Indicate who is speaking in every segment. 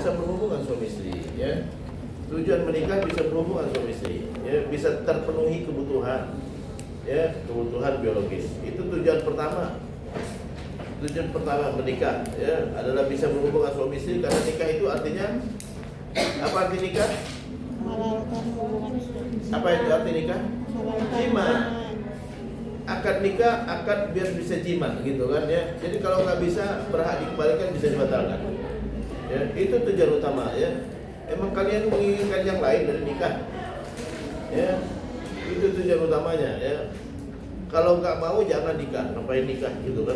Speaker 1: bisa berhubungan suami istri, ya. Tujuan menikah bisa berhubungan suami istri, ya, bisa terpenuhi kebutuhan, ya, kebutuhan biologis. Itu tujuan pertama. Tujuan pertama menikah, ya, adalah bisa berhubungan suami istri, karena nikah itu artinya apa arti nikah?
Speaker 2: Halalkan hubungan istri.
Speaker 1: Apa itu arti nikah? Jima. Akad nikah, akad biar bisa jima, gitu kan, ya. Jadi kalau nggak bisa, berhak dikembalikan, bisa dibatalkan. Ya, itu tujuan utama, ya. Emang kalian menginginkan yang lain dari nikah? Ya, itu tujuan utamanya, ya. Kalau nggak mau jangan nikah, ngapain nikah, gitu kan?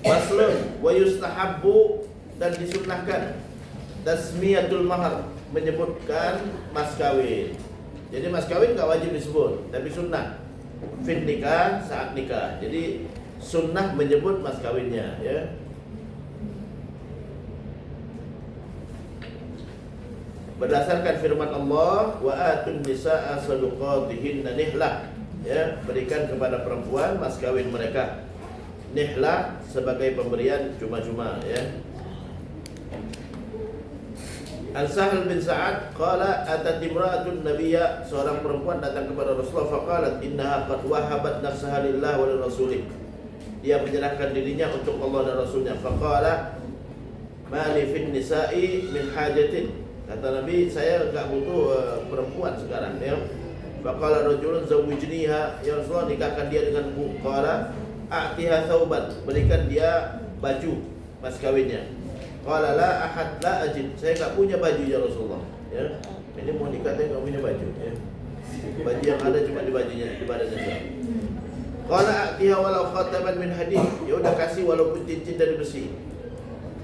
Speaker 1: Faslun wa yustahabbu, dan disunnahkan tasmiyatul mahar, menyebutkan mas kawin. Jadi mas kawin gak wajib disebut, tapi sunnah fit nikah, saat nikah. Jadi sunnah menyebut mas kawinnya, ya. Berdasarkan firman Allah, wa atun nisaa saduqatihinna nihlah, ya, berikan kepada perempuan mas kawin mereka nihlah, sebagai pemberian cuma-cuma, ya. An Sahal bin Sa'ad qala atat imra'atun nabiyya, seorang perempuan datang kepada Rasulullah faqalat innaha qad wahabat nafsaha lillah wa lirasulih, dia menyerahkan dirinya untuk Allah dan Rasulnya. Faqala ma li fin nisa'i min hajatin, kata Nabi, saya enggak butuh perempuan sekarang, ya. Faqala rajulun zawwijniha, ya Rasulullah, nikahkan dia denganku. Qala a'tiha thawban, berikan dia baju mas kawinnya. Qala la ahad la ajid, saya enggak punya baju ya Rasulullah, ya. Ini mau nikah tapi enggak punya baju, ya. Baju yang ada cuma di bajunya, di badannya saja. Qala a'tiha walau khataman min hadid, ya udah kasih walaupun cincin dari besi.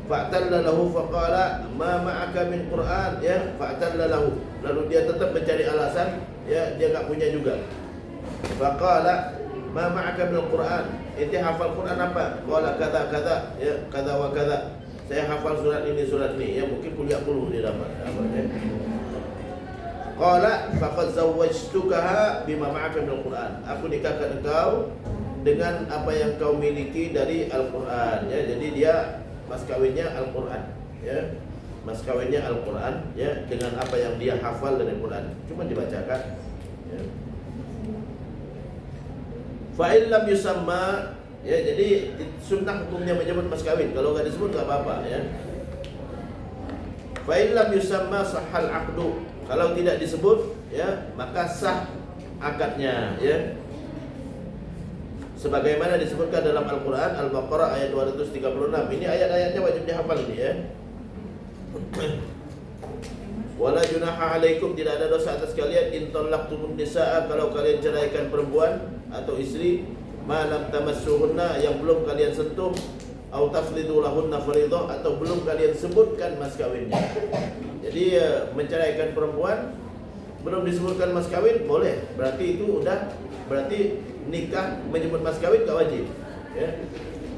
Speaker 1: Fa'talla lahu faqala ma ma'aka min Qur'an, ya. Fa'talla lahu, lalu dia tetap mencari alasan, ya, dia enggak punya juga. Faqala ma ma'aka min Qur'an, itu hafal Quran apa? Qala kadza kadza, ya, kadza wa kadza, saya hafal surat ini, ya, mungkin kuliah 10 dia dapat, ya. Qala faqad zawwajtukaha bima ma'aka min Al-Qur'an, aku nikahkan engkau dengan apa yang kau miliki dari Al-Qur'an, ya. Jadi dia mas kawinnya Al-Qur'an, ya. Mas kawinnya Al-Qur'an, ya, dengan apa yang dia hafal dari Al-Qur'an, cuma dibacakan, ya. Fa in lam yusamma, ya, jadi sunnah hukumnya menyebut mas kawin. Kalau nggak disebut nggak apa-apa, ya. Fa in lam yusamma sahhal aqdu, kalau tidak disebut, ya, maka sah akadnya, ya. Sebagaimana disebutkan dalam Al-Qur'an Al-Baqarah ayat 236. Ini ayat-ayatnya wajib dihafal ini, ya. Wala junaha alaikum, tidak ada dosa atas kalian in talaqtumun nisaa, kalau kalian ceraikan perempuan atau istri, malam tamassuhunna, yang belum kalian sentuh, au tafridu lahunna faridah, atau belum kalian sebutkan mas kawinnya. Jadi menceraikan perempuan belum disebutkan mas kawin boleh, berarti itu udah, berarti nikah menyebut mas kawin gak wajib, ya.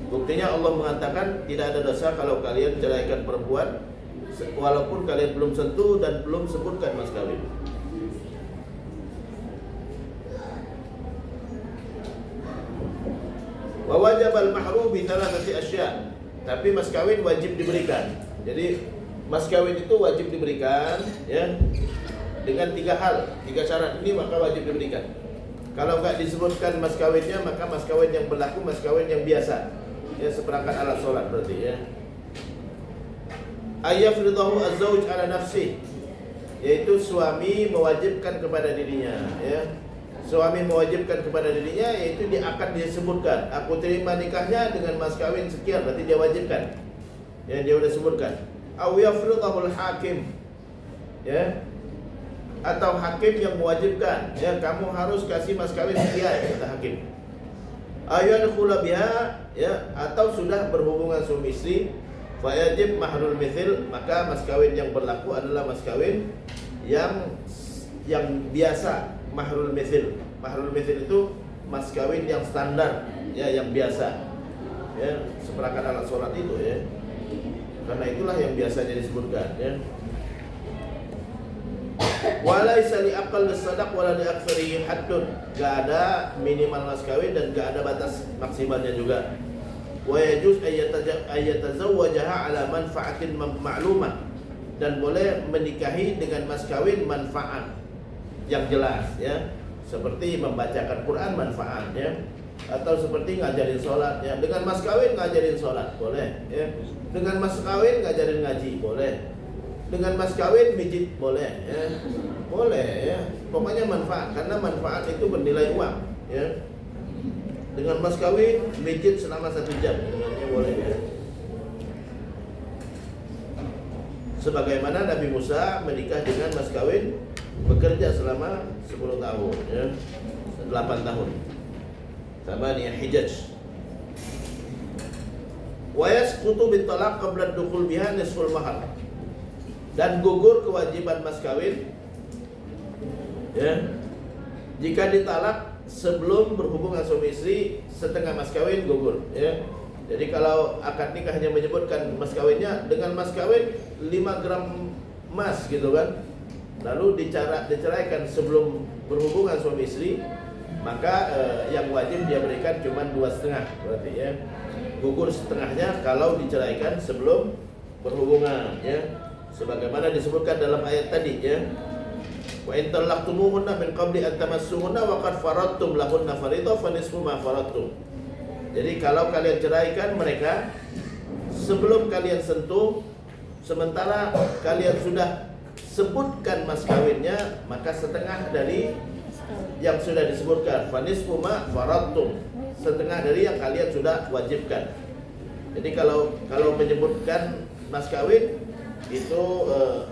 Speaker 1: Buktinya Allah mengatakan tidak ada dosa kalau kalian ceraikan perempuan walaupun kalian belum sentuh dan belum sebutkan mas kawin. Wa wajib al-mahru bi thalathati asya', tapi mas kawin wajib diberikan. Jadi mas kawin itu wajib diberikan, ya, dengan 3 hal, 3 syarat ini maka wajib diberikan. Kalau enggak disebutkan mas kawinnya, maka mas kawin yang berlaku mas kawin yang biasa, ya, seperangkat alat sholat berarti, ya. Ayyafridahu az-zawj ala nafsi, yaitu suami mewajibkan kepada dirinya, ya. Suami mewajibkan kepada dirinya, yaitu dia akan disebutkan, aku terima nikahnya dengan mas kawin sekian, berarti dia wajibkan, ya, dia udah sebutkan. Aw yafridahul hakim, ya, atau hakim yang mewajibkan, ya, kamu harus kasih mas kawin sekian, kata hakim. Ayadkhula biha, ya, atau sudah berhubungan suami istri, fa yajib mahrul mithil, maka mas kawin yang berlaku adalah mas kawin yang biasa. Mahrul mithil, mahrul mithil itu mas kawin yang standar, ya, yang biasa, ya, seperangkat alat sholat itu, ya. Karena itulah yang biasanya disebutkan, ya. Walaisa li aqall sadaq wala li aktsarihi haddun. Enggak ada minimal mas kawin dan enggak ada batas maksimalnya juga. Wa yajuz ayyatazawwajaha ala manfaatin ma'lumah, dan boleh menikahi dengan mas kawin manfaat yang jelas ya. Seperti membacakan Quran manfaat ya. Atau seperti ngajarin sholat ya. Dengan mas kawin ngajarin sholat boleh ya. Dengan mas kawin ngajarin ngaji boleh. Dengan mas kawin mijit boleh ya. Boleh ya. Pokoknya manfaat, karena manfaat itu bernilai uang ya. Dengan mas kawin mijit selama 1 jam dengannya boleh ya. Sebagaimana Nabi Musa menikah dengan mas kawin bekerja selama 10 tahun ya. 8 tahun. Thamaniya hijaj. Wa yasqutu bitalaq qabla ad-dukhul biha nisful mahar. Dan gugur kewajiban mas kawin ya, jika ditalak sebelum berhubungan suami istri, setengah mas kawin gugur ya. Jadi kalau akad nikah hanya menyebutkan mas kawinnya, dengan mas kawin 5 gram emas gitu kan, lalu diceraikan sebelum berhubungan suami istri, maka yang wajib dia berikan cuma 2,5 berarti ya. Gugur setengahnya kalau diceraikan sebelum berhubungan ya. Sebagaimana disebutkan dalam ayat tadi ya. Wa in talaqtumuhunna min qabli an tamassuhunna wa qad faradtum lahunna fariidatan fa nisfu ma faradtum. Jadi kalau kalian ceraikan mereka sebelum kalian sentuh, sementara kalian sudah sebutkan mas kawinnya, maka setengah dari yang sudah disebutkan, fa nisfu ma faradtum, setengah dari yang kalian sudah wajibkan. Jadi kalau menyebutkan mas kawin itu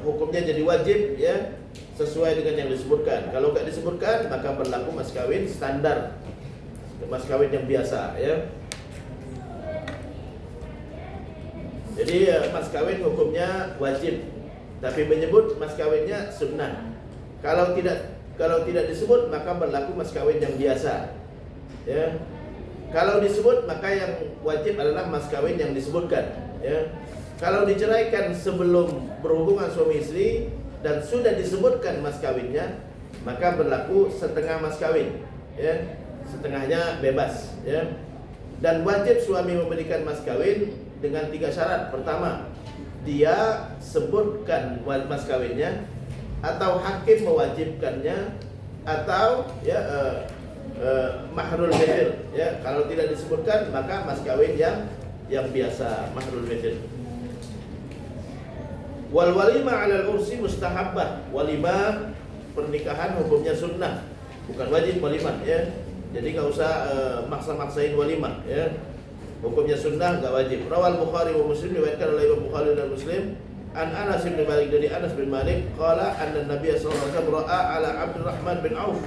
Speaker 1: hukumnya jadi wajib ya, sesuai dengan yang disebutkan. Kalau nggak disebutkan maka berlaku mas kawin standar, mas kawin yang biasa ya. Jadi mas kawin hukumnya wajib, tapi menyebut mas kawinnya sunnah. Kalau tidak disebut maka berlaku mas kawin yang biasa ya. Kalau disebut maka yang wajib adalah mas kawin yang disebutkan ya. Kalau diceraikan sebelum berhubungan suami istri dan sudah disebutkan mas kawinnya, maka berlaku setengah mas kawin ya. Setengahnya bebas ya. Dan wajib suami memberikan mas kawin dengan 3 syarat. Pertama, dia sebutkan mas kawinnya, atau hakim mewajibkannya, atau ya mahrul bithil ya. Kalau tidak disebutkan maka mas kawin yang biasa, mahrul bithil. Wal walimah 'alal ursi mustahabbah. Walimah pernikahan hukumnya sunnah, bukan wajib walimah ya. Jadi enggak usah maksa-maksain walimah ya. Hukumnya sunnah, enggak wajib. Rawal Bukhari wa Muslim, diriwayatkan oleh Imam Bukhari dan Muslim, an Anas bin Malik, dari Anas bin Malik, qala anna Nabiy sallallahu alaihi wasallam ra'a 'ala Abdurrahman bin Auf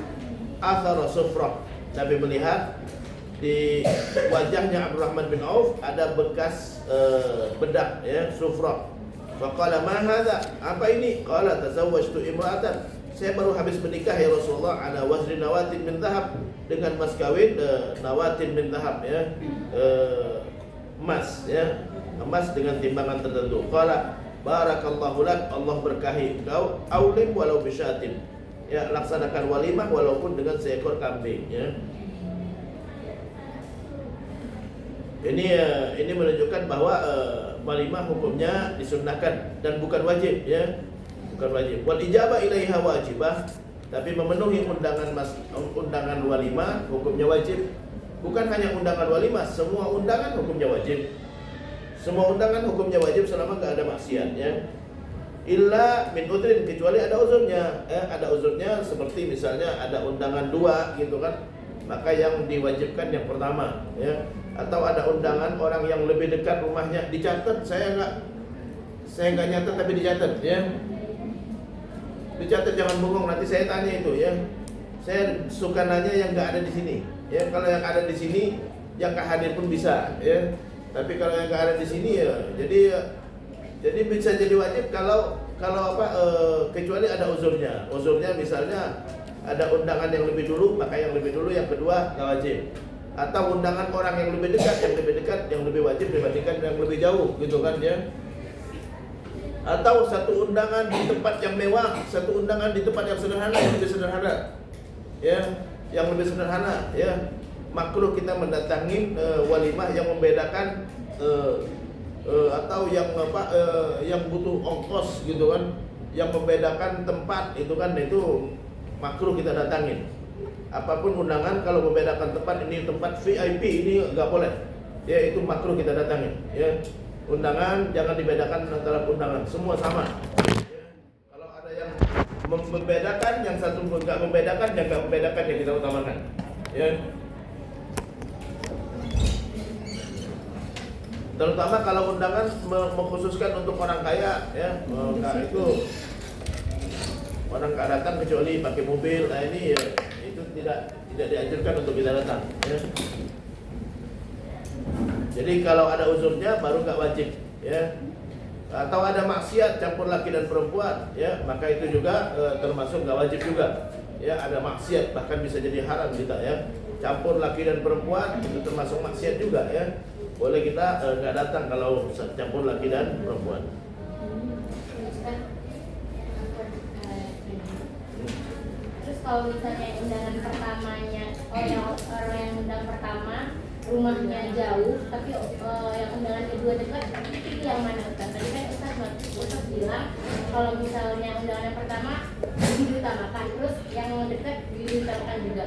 Speaker 1: athara sufrah. Nabi melihat di wajahnya Abdurrahman bin Auf ada bekas bedak ya, sufrah. Faqala ma hadza? Apa ini? Qala tazawwajtu imra'atan. Saya baru habis menikah ya Rasulullah, ala wazri nawatin min dhahab, dengan mas kawin nawatin min dhahab ya, emas ya, emas dengan timbangan tertentu. Qala barakallahu lak, Allah berkahi engkau, aulim walau bisyatin. Ya, laksanakan walimah walaupun dengan seekor kambing ya. Ini menunjukkan bahwa walimah hukumnya disunnahkan dan bukan wajib ya, bukan wajib. Wal ijabah ilaiha wajibah, tapi memenuhi undangan walimah hukumnya wajib. Bukan hanya undangan walimah, semua undangan hukumnya wajib. Semua undangan hukumnya wajib selama enggak ada maksiat ya. Illa min udrin, kecuali ada uzurnya. Ada uzurnya, seperti misalnya ada undangan 2 gitu kan, maka yang diwajibkan yang pertama ya. Atau ada undangan orang yang lebih dekat rumahnya, dicatat, saya enggak nyatat tapi dicatat ya. Dicatat, jangan bengong, nanti saya tanya itu ya. Saya suka nanya yang enggak ada di sini ya. Kalau yang ada di sini yang enggak hadir pun bisa ya. Tapi kalau yang enggak ada di sini ya, jadi bisa jadi wajib kalau kecuali ada uzurnya. Uzurnya misalnya ada undangan yang lebih dulu, maka yang lebih dulu, yang kedua enggak wajib. Atau undangan orang yang lebih dekat, yang lebih wajib dibandingkan yang lebih jauh gitu kan ya. atau satu undangan di tempat yang mewah, satu undangan di tempat yang sederhana, yang lebih sederhana, ya, yang lebih sederhana, ya, makruh kita mendatangi walimah yang membedakan atau yang yang butuh ongkos gitu kan, yang membedakan tempat itu kan, itu makruh kita datangin. Apapun undangan kalau membedakan tempat, ini tempat VIP, ini nggak boleh, ya, itu makruh kita datangin, ya. Undangan jangan dibedakan antara undangan, semua sama. Ya. Kalau ada yang membedakan, yang satu nggak membedakan, yang nggak membedakan yang kita utamakan, ya. Terutama kalau undangan mengkhususkan untuk orang kaya, ya, nggak itu orang nggak datang kecuali pakai mobil, nah ini ya, itu tidak dianjurkan untuk kita datang, ya. Jadi kalau ada uzurnya baru nggak wajib, ya. Atau ada maksiat campur laki dan perempuan, ya, maka itu juga termasuk nggak wajib juga, ya. Ada maksiat bahkan bisa jadi haram kita, ya. Campur laki dan perempuan itu termasuk maksiat juga, ya. Boleh kita nggak datang kalau campur laki dan perempuan.
Speaker 3: Terus kalau misalnya undangan pertamanya, orang yang undang pertama rumahnya jauh, tapi yang undangan kedua dekat, itu yang mana Ustaz? Tadi kan Ustaz bilang kalau misalnya undangan yang pertama diutamakan, terus yang dekat diutamakan juga.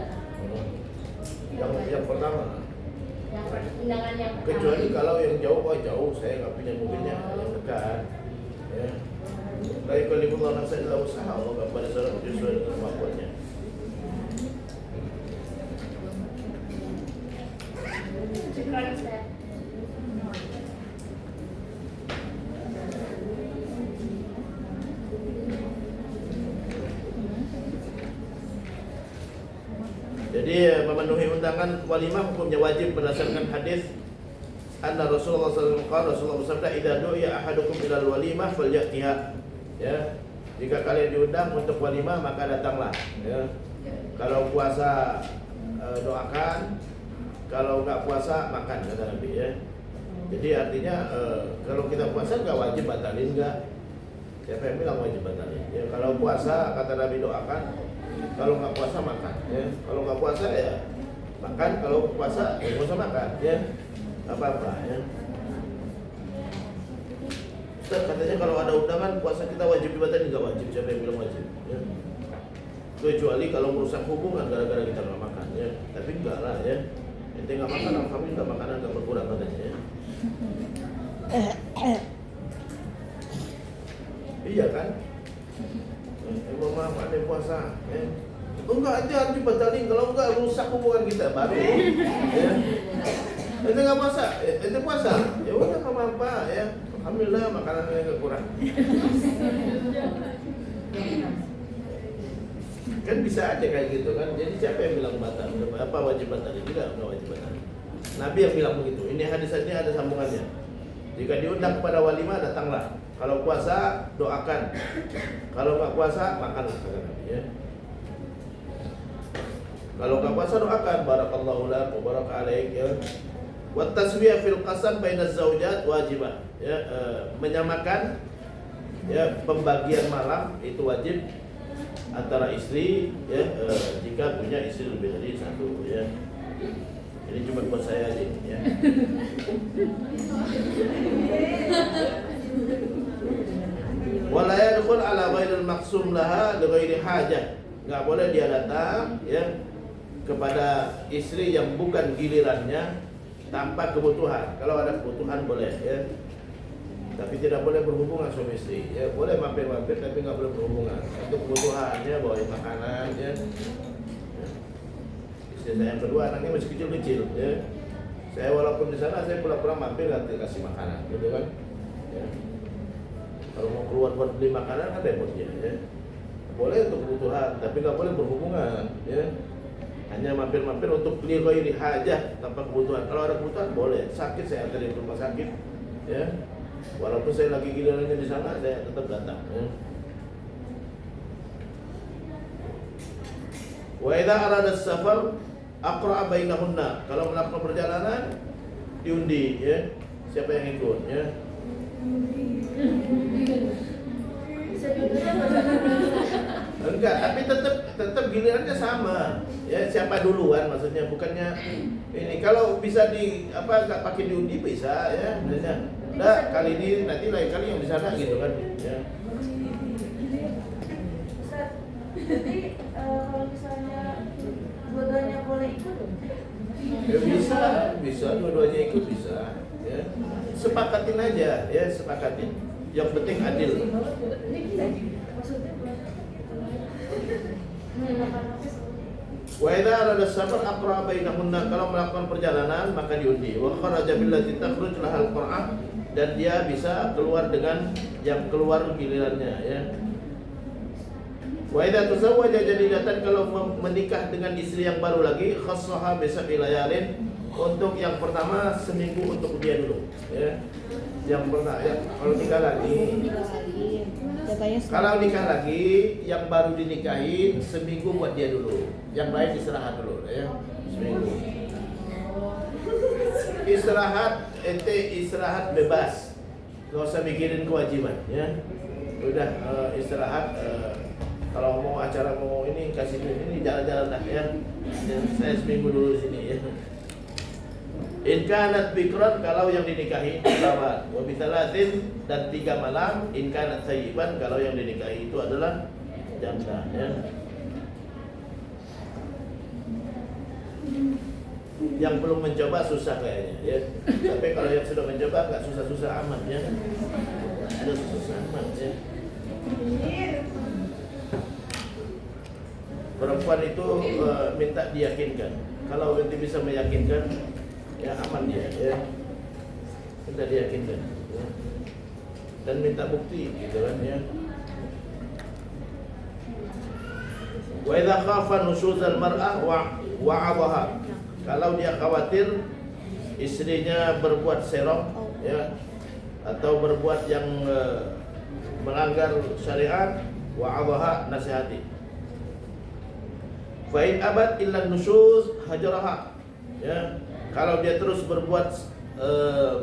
Speaker 1: Yang pertama.
Speaker 3: Yang undangan yang pertama.
Speaker 1: Kecuali kalau yang jauh, jauh, saya nggak punya mobilnya, yang dekat, ya. Baik kalau ibu Allah nafsa illa usaha, Allah nggak pada seorang sesuai dengan kemampuannya.
Speaker 3: Syukran Ustaz.
Speaker 1: Jadi memenuhi undangan walimah hukumnya wajib berdasarkan hadis anna Rasulullah sallallahu alaihi wasallam Rasulullah bersabda idza du'iya ahadukum ilal walimah falyatiha, ya. Jika kalian diundang untuk walimah maka datanglah, ya. Kalau puasa doakan, kalau nggak puasa makan, kata Nabi, ya. Jadi artinya kalau kita puasa nggak wajib batalin, nggak. Siapa yang bilang wajib batalin? Ya, kalau puasa kata Nabi doakan, kalau nggak puasa makan, ya. Kalau nggak puasa ya makan, kalau puasa ya nggak usah makan, ya. Apa-apa, ya. Ustaz katanya kalau ada undangan puasa kita wajib dibatalin, nggak wajib. Siapa yang bilang wajib? Ya. Kecuali kalau merusak hubungan gara-gara kita nggak makan, ya. Tapi enggak lah, ya. Ente nggak makan, alhamdulillah makanan nggak berkurang katanya, ya. Iya kan? Emang maaf ada puasa, ya. Enggak aja harus dibatalin, kalau enggak rusak hubungan kita baru, ya. Ente nggak puasa, ente puasa, ya udah nggak apa-apa, ya. Alhamdulillah makanannya nggak kurang. Kan bisa aja kayak gitu kan. Jadi siapa yang bilang batal? Apa wajib batal? Tidak, enggak wajib batal. Nabi yang bilang begitu. Ini hadis ini ada sambungannya. Jika diundang kepada walimah datanglah. Kalau puasa doakan. Kalau nggak puasa makanlah, kata Nabi, ya. Kalau nggak puasa doakan barakallahu lak wa baraka alaik, ya. Wa taswiyah fil qasam bainaz zaujat wajibah, ya. Menyamakan, ya, pembagian malam itu wajib antara istri, ya, jika punya istri lebih dari satu, ya. Ini cuma buat saya aja, ya. Wala yadkhul ala ghairil maqsum laha li ghairi hajah. Enggak boleh dia datang, ya, kepada istri yang bukan gilirannya tanpa kebutuhan. Kalau ada kebutuhan boleh, ya. Tapi tidak boleh berhubungan suami istri, ya. Boleh mampir-mampir tapi nggak boleh berhubungan. Untuk kebutuhannya bawain makanan, ya. Istri saya yang kedua anaknya masih kecil-kecil, ya. Saya walaupun di sana saya pura-pura mampir nanti kasih makanan, gitu kan, ya. Kalau mau keluar buat beli makanan kan repot dia, ya. Boleh untuk kebutuhan, tapi nggak boleh berhubungan, ya. Hanya mampir-mampir untuk li ghairi hajah tanpa kebutuhan. Kalau ada kebutuhan boleh. Sakit saya anterin ke rumah sakit, ya. Walaupun saya lagi gilirannya di sana, saya tetap datang, ya. Wa idza arada safar aqra bainahunna. Kalau melakukan perjalanan diundi, ya. Siapa yang ikut, ya.
Speaker 3: Bisa dua-duanya.
Speaker 1: Enggak, tapi tetap gilirannya sama. Ya, siapa duluan maksudnya, bukannya ini kalau bisa nggak pakai diundi bisa ya, misalnya. Nah, kali ini nanti lain kali yang di sana gitu kan. Ya.
Speaker 4: Ustaz, jadi kalau misalnya dua-duanya boleh ikut?
Speaker 1: Ya bisa dua-duanya ikut bisa. Ya. Sepakatin aja, ya sepakatin. Yang penting adil. Wa idza arada safar aqra bainahunna, kalau melakukan perjalanan maka diundi. Wa kharaja billati takhruj lahal qur'ah, dan dia bisa keluar dengan yang keluar gilirannya ya. Wa idza tazawwaja jadidatan, kalau menikah dengan istri yang baru lagi, khassaha bi sab'i layalin, untuk yang pertama seminggu untuk dia dulu ya. Yang pertama ya, kalau nikah lagi. Kalau nikah lagi, yang baru dinikahin seminggu buat dia dulu, yang lain istirahat dulu ya, seminggu. Istirahat bebas, nggak usah mikirin kewajiban ya. Udah istirahat. Kalau mau acara mau ini kasih ini jalan-jalan dah ya. Saya seminggu dulu di sini ya. In kanat bikran, kalau yang dinikahi pertama, wa bithalathin, dan 3 malam. In kanat thayyiban, kalau yang dinikahi itu adalah janda ya. Yang belum mencoba susah kayaknya ya. Tapi kalau yang sudah mencoba enggak susah-susah amat ya. Ada susah amat ya. Perempuan itu minta diyakinkan. Kalau nanti bisa meyakinkan, ya aman dia ya. Minta diyakinkan ya. Dan minta bukti gitu kan ya. Wa idza khafa nusyuzal mar'ah wa'adaha, kalau dia khawatir istrinya berbuat serong ya, atau berbuat yang melanggar syariat, wa'adaha, nasihati. Fa in abad illa nusyuz hajaraha ya. Kalau dia terus berbuat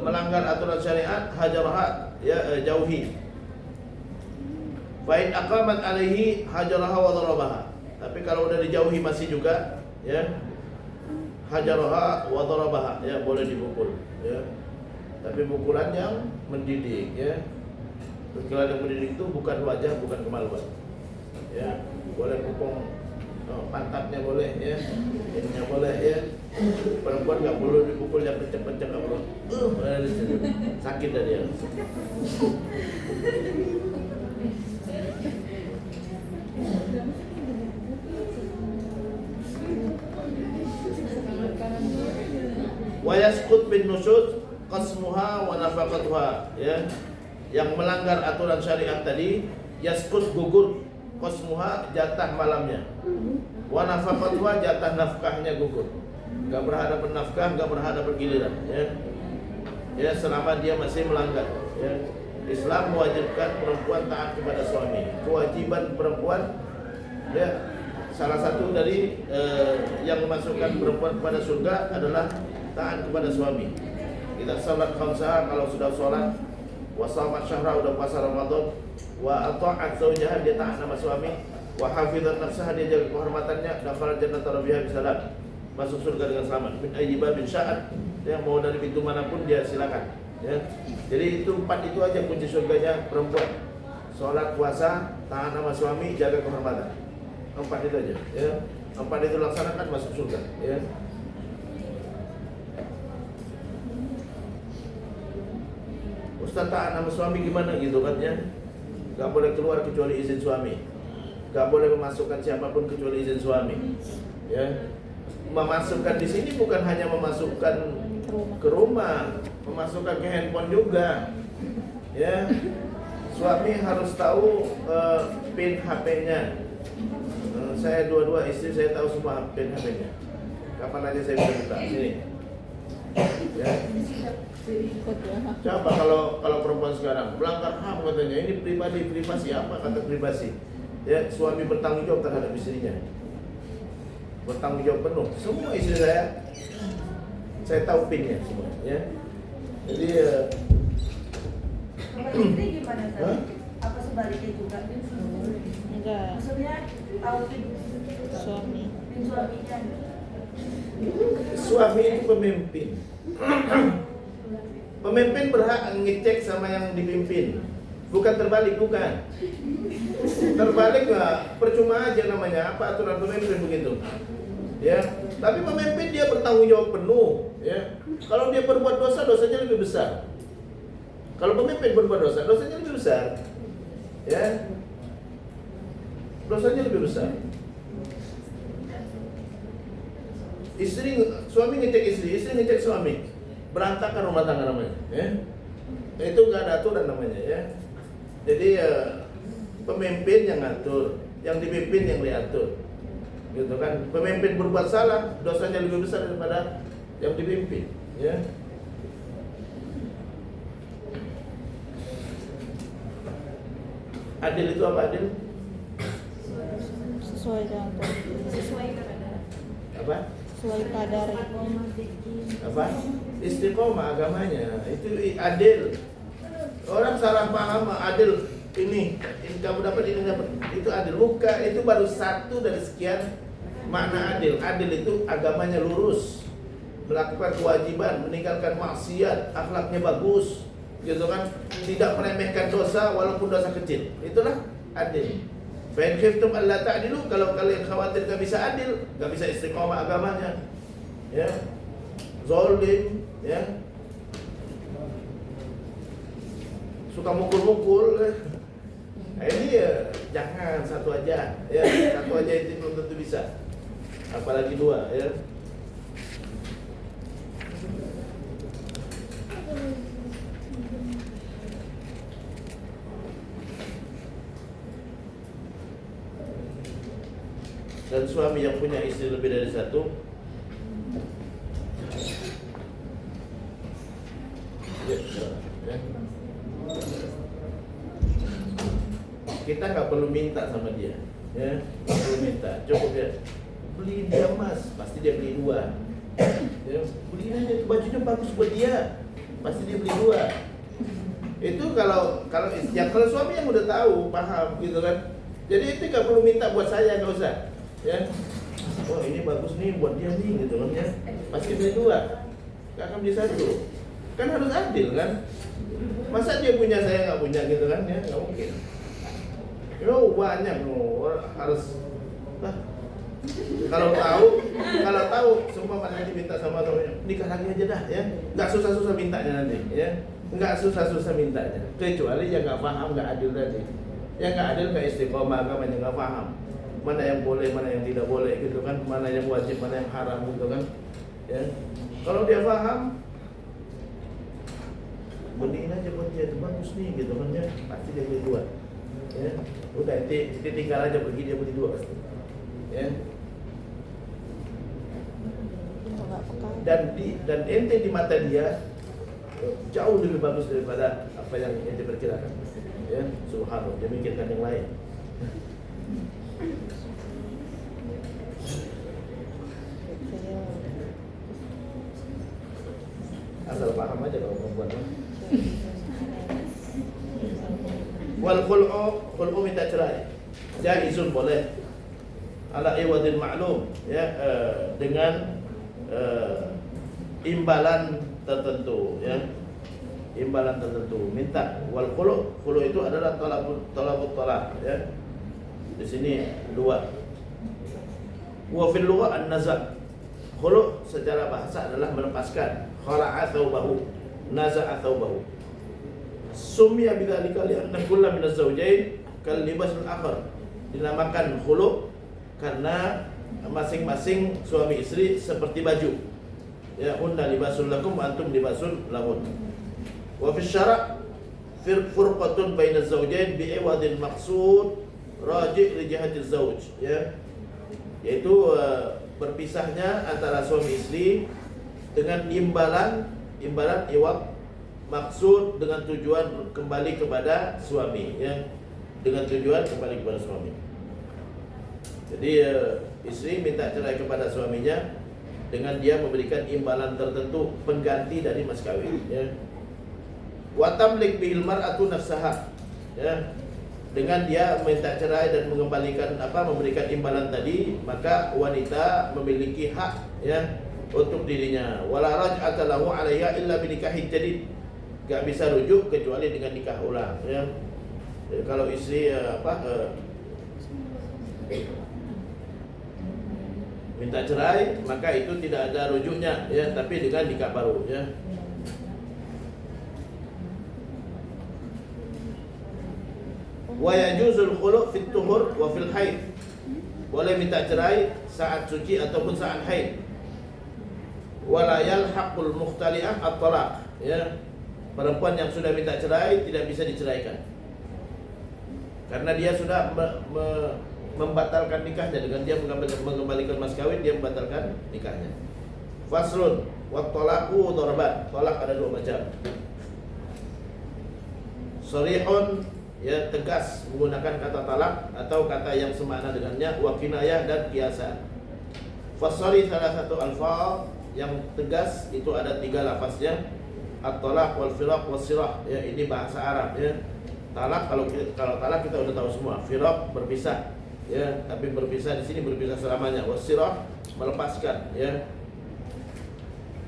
Speaker 1: melanggar aturan syariat, hajaraha ya, jauhi. Fa in aqamat alaihi hajaraha wa darabaha. Tapi kalau udah dijauhi masih juga ya, hajaraha wa darabaha ya, boleh dipukul ya. Tapi pukulan yang mendidik ya. Pukulan yang mendidik itu bukan wajah, bukan kemaluan. Ya, boleh pukul pantatnya boleh ya, ininya boleh ya. Perempuan nggak perlu dipukul yang kenceng-kenceng, nggak perlu. Sakit dah dia. Wa yasqut bin nusyuz qasmuha wa nafaqatuha ya. Yang melanggar aturan syariat tadi, yasqut gugur, qasmuha jatah malamnya, wa nafaqatuha jatah nafkahnya gugur. Enggak berhadapan nafkah, enggak berhadapan giliran ya. Ya, selama dia masih melanggar ya. Islam mewajibkan perempuan taat kepada suami. Kewajiban perempuan ya, salah satu dari yang memasukkan perempuan kepada surga adalah taat kepada suami. Kita salat khamsah, kalau sudah sholat, wa shamat syahra, udah puasa Ramadan, wa ata'at zawjaha, dia taat sama suami, wa hafizat nafsaha, dia jaga kehormatannya, dakhala jannata rabbiha bisalam, masuk surga dengan selamat. Min ayyi babin sya'at, dia mau dari pintu manapun dia silakan ya. Jadi itu 4 itu aja kunci surganya perempuan. Sholat, puasa, taat sama suami, jaga kehormatan. 4 itu aja ya. 4 itu laksanakan, masuk surga ya. Ustaz, taat sama suami gimana gitu kan ya? Gak boleh keluar kecuali izin suami. Gak boleh memasukkan siapapun kecuali izin suami ya. Memasukkan di sini bukan hanya memasukkan ke rumah, memasukkan ke handphone juga ya. Suami harus tahu PIN HP-nya. Saya dua-dua istri, saya tahu semua PIN HP-nya. Kapan aja saya bisa buka sini ya. Coba kalau perempuan sekarang melanggar HAM katanya, ini privasi, apa kata privasi ya. Suami bertanggung jawab terhadap istrinya, bertanggung jawab penuh. Semua istri saya tahu PIN-nya semua ya. Jadi
Speaker 4: Kalau istri gimana
Speaker 1: Hah?
Speaker 4: Ustaz? Apa sebaliknya juga?
Speaker 2: Enggak,
Speaker 4: Maksudnya tahu
Speaker 2: suami.
Speaker 4: suaminya.
Speaker 1: Suami itu pemimpin. Pemimpin berhak ngecek sama yang dipimpin. Bukan terbalik, bukan. Terbalik nggak, percuma aja namanya. Apa aturan pemimpin begitu? Ya, tapi pemimpin dia bertanggung jawab penuh. Ya, kalau dia berbuat dosa, dosanya lebih besar. Kalau pemimpin berbuat dosa, dosanya lebih besar. Ya, dosanya lebih besar. Suami ngecek istri ngecek suami, berantakan rumah tangga namanya, ya. Itu nggak ada aturan namanya, ya. Jadi pemimpin yang ngatur, yang dipimpin yang diatur, gitu kan. Pemimpin berbuat salah, dosanya lebih besar daripada yang dipimpin, ya. Adil itu apa adil?
Speaker 2: Sesuai dengan
Speaker 1: Apa?
Speaker 2: sesuai kadar.
Speaker 1: Apa? Istiqomah agamanya itu adil. Orang salah paham adil ini kamu dapat ini dapat itu adil, bukan. Itu baru satu dari sekian makna adil. Adil itu agamanya lurus, melakukan kewajiban, meninggalkan maksiat, akhlaknya bagus, gitu kan, tidak meremehkan dosa walaupun dosa kecil. Itulah adil. Fa in khiftum alla ta'dilu, kalau kalian khawatir gak bisa adil, gak bisa istiqomah agamanya, ya, zalim, ya, suka mukul-mukul, nah, ini ya, jangan satu aja, ya, satu aja itu belum tentu bisa, apalagi dua, ya. Dan suami yang punya istri lebih dari satu, ya. Kita nggak perlu minta sama dia, ya, nggak perlu minta, cukup ya, beliin dia emas, pasti dia beli dua, ya, beliin aja bajunya bagus buat dia, pasti dia beli dua. Itu kalau suami yang udah tahu, paham, gitu kan. Jadi itu nggak perlu minta buat saya, nggak usah. Ya, oh ini bagus nih buat dia nih, gitu kan, ya, pasti beli dua, nggak akan beli satu, kan harus adil kan, masa dia punya saya nggak punya, gitu kan, ya, nggak mungkin. Oh banyak, harus, kalau tahu semua mana diminta sama suaminya, nikah lagi aja dah, ya, nggak susah-susah mintanya nanti, ya, nggak susah-susah mintanya, kecuali yang nggak paham, nggak adil tadi, yang nggak adil nggak istiqomah agamanya, nggak paham mana yang boleh, mana yang tidak boleh, gitu kan, mana yang wajib, mana yang haram, gitu kan, ya. Kalau dia paham, beliin aja buat dia, itu bagus nih, gitu kan, ya, pasti dia beli dua, ya. Udah itu tinggal aja pergi dia beli dua pasti, ya. Dan ente di mata dia jauh lebih bagus daripada apa yang ente perkirakan, ya. Subhanallah, dia mikirkan yang lain. Asal paham aja kalau perempuan. Wal khul'u minta cerai, jaizun, boleh, ala iwadin ma'lum, ya, dengan imbalan tertentu, ya, imbalan tertentu, minta. Wal khulu itu adalah talabut talak, ya. Di sini dua. Wa fil lugha an-naza'. Khulu secara bahasa adalah melepaskan. Khala'a thawbahu, naza'a thawbahu. Summiya bidzalika li'anna kulla min az-zawjayn kal libasul akhar. Dinamakan khulu karena masing-masing suami istri seperti baju. Ya, hunna libasul lakum wa antum libasul lahun. Wa fi syara' furqatun bainaz zawjayn bi'iwadin maqsud raji' li jihati az-zawj, ya. Yaitu berpisahnya antara suami istri dengan imbalan iwad maksud dengan tujuan kembali kepada suami, ya, dengan tujuan kembali kepada suami. Jadi istri minta cerai kepada suaminya dengan dia memberikan imbalan tertentu pengganti dari mas kawin, ya. Wa tamlik bihil mar'atu nafsaha. Ya. Dengan dia minta cerai dan mengembalikan memberikan imbalan tadi, maka wanita memiliki hak ya untuk dirinya. Wala raj'ata lahu 'alaiha illa bi nikahin jadid. Enggak bisa rujuk kecuali dengan nikah ulang ya. Jadi kalau istri minta cerai, maka itu tidak ada rujuknya ya, tapi dengan nikah baru ya. Wa yajuzul khulu' fit tuhur wa fil haid. Boleh minta cerai saat suci ataupun saat haid. Wala yalhaqul mukhtali'ah at-talaq ya. Perempuan yang sudah minta cerai tidak bisa diceraikan. Karena dia sudah membatalkan nikahnya dengan dia mengembalikan mas kawin, dia membatalkan nikahnya. Faslun wa talaqu darban. Talak ada dua macam. Sharihun ya, tegas menggunakan kata talak atau kata yang semakna dengannya, wa kinayah dan kiasan. Fasari salah satu alfaz yang tegas itu ada 3 lafaznya, at-talaq wal firaq was sirah ya, ini bahasa Arab ya. Talak kalau talak kita udah tahu semua, firaq berpisah ya, tapi berpisah di sini berpisah selamanya, was sirah melepaskan ya.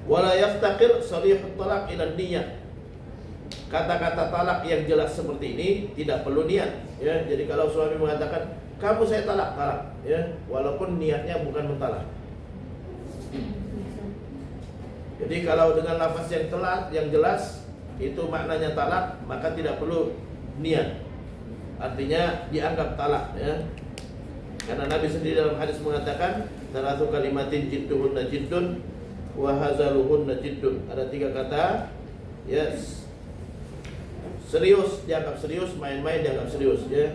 Speaker 1: Wala yaftaqir sarihut talaq ila niyyah. Kata-kata talak yang jelas seperti ini tidak perlu niat ya. Jadi kalau suami mengatakan kamu saya talak ya, walaupun niatnya bukan mentalak. Jadi kalau dengan lafaz yang jelas itu maknanya talak, maka tidak perlu niat. Artinya dianggap talak ya. Karena Nabi sendiri dalam hadis mengatakan salatu kalimatin jidduhunna jiddun wa hazaluhunna jiddun. Ada 3 kata yes, serius dianggap serius, main-main dianggap serius ya,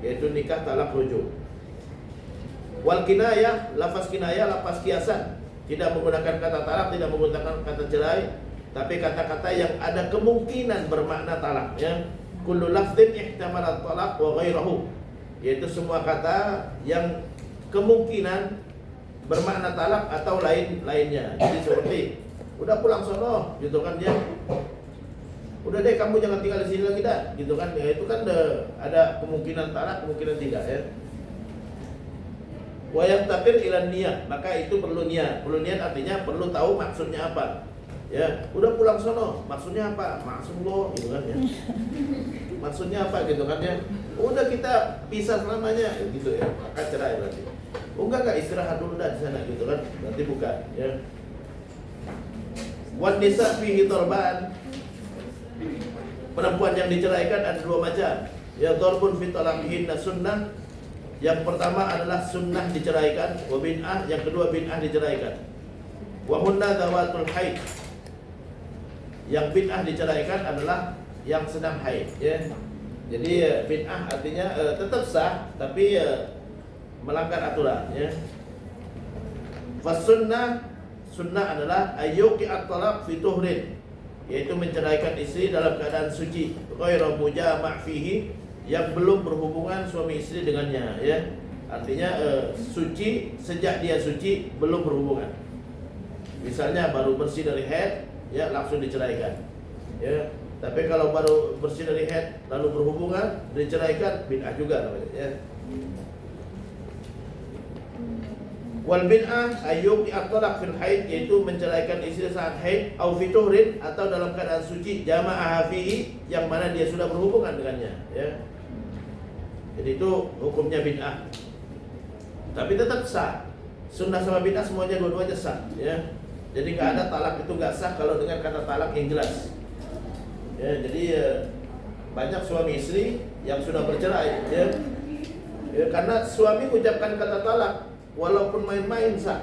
Speaker 1: yaitu nikah, talak, rujuk. Wal kinayah, lafaz kinayah, lafaz kiasan, tidak menggunakan kata talak, tidak menggunakan kata cerai, tapi kata-kata yang ada kemungkinan bermakna talak ya. Kullu lafdhin ihtamala talaq wa ghairahu, yaitu semua kata yang kemungkinan bermakna talak atau lainnya. Jadi seperti udah pulang sono gitu kan dia. Udah deh kamu jangan tinggal di sini lagi dah, gitu kan? Ya itu kan ada kemungkinan talak, kemungkinan tidak ya. Wa yaftaqir ila niyyah, maka itu perlu niat. Perlu niat artinya perlu tahu maksudnya apa. Ya, udah pulang sono, maksudnya apa? Maksud lo, gitu kan ya. Maksudnya apa gitu kan ya? Udah kita pisah selamanya, gitu ya. Maka cerai berarti. Oh enggak istirahat dulu dah di sana gitu kan. Nanti bukan ya. Wan nisa fihi darban. Perempuan yang diceraikan ada 2 macam. Ya darbun fi talaqihinna sunnah. Yang pertama adalah sunnah diceraikan, wa bid'ah, yang kedua bid'ah diceraikan. Wa hunna dawatul haid. Yang bid'ah diceraikan adalah yang sedang haid ya. Jadi bid'ah artinya tetap sah tapi melanggar aturan ya. Fas sunnah adalah ayyuqi at-talaq fi tuhrin, yaitu menceraikan istri dalam keadaan suci, ghairu mujama' fihi, yang belum berhubungan suami istri dengannya ya. Artinya suci, sejak dia suci belum berhubungan. Misalnya baru bersih dari haid ya langsung diceraikan. Ya. Tapi kalau baru bersih dari haid lalu berhubungan diceraikan, bid'ah juga namanya ya. Wal bid'ah ayyub at-talaq fil haid, yaitu menceraikan istri saat haid, au fi tuhrin, atau dalam keadaan suci, jama'ah fihi, yang mana dia sudah berhubungan dengannya ya. Jadi itu hukumnya bid'ah. Tapi tetap sah. Sunnah sama bid'ah semuanya dua-duanya sah ya. Jadi enggak ada talak itu enggak sah kalau dengan kata talak yang jelas. Ya, jadi banyak suami istri yang sudah bercerai ya. Ya, karena suami mengucapkan kata talak walaupun main-main sah.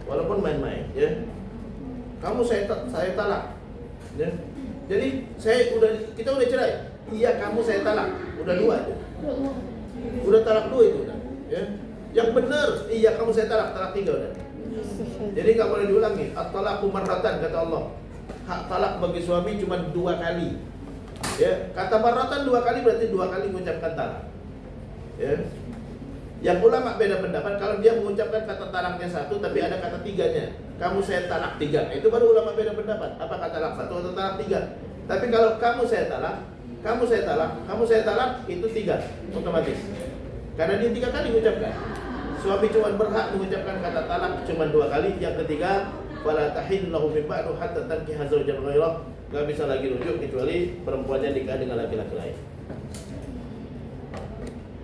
Speaker 1: Walaupun main-main ya. Kamu saya talak. Ya. Jadi kita udah cerai. Iya, kamu saya talak. Udah 2 aja. Udah talak 2 itu udah. Ya. Yang benar, iya kamu saya talak 3 udah. Jadi enggak boleh diulangi. At-talaqu marratan kata Allah. Hak talak bagi suami cuma 2 kali. Ya, kata marratan 2 kali berarti 2 kali mengucapkan talak. Ya. Yang ulama beda pendapat kalau dia mengucapkan kata talaknya 1 tapi ada kata 3-nya. Kamu saya talak 3. Itu baru ulama beda pendapat. Apa kata talak 1 atau talak 3? Tapi kalau kamu saya talak, kamu saya talak, kamu saya talak, itu 3 otomatis. Karena dia 3 kali mengucapkan. Suami cuma berhak mengucapkan kata talak cuma 2 kali. Yang ketiga, wala tahillu lahu min ba'du hatta tankiha zawjan ghairah. Enggak bisa lagi rujuk kecuali perempuannya nikah dengan laki-laki lain.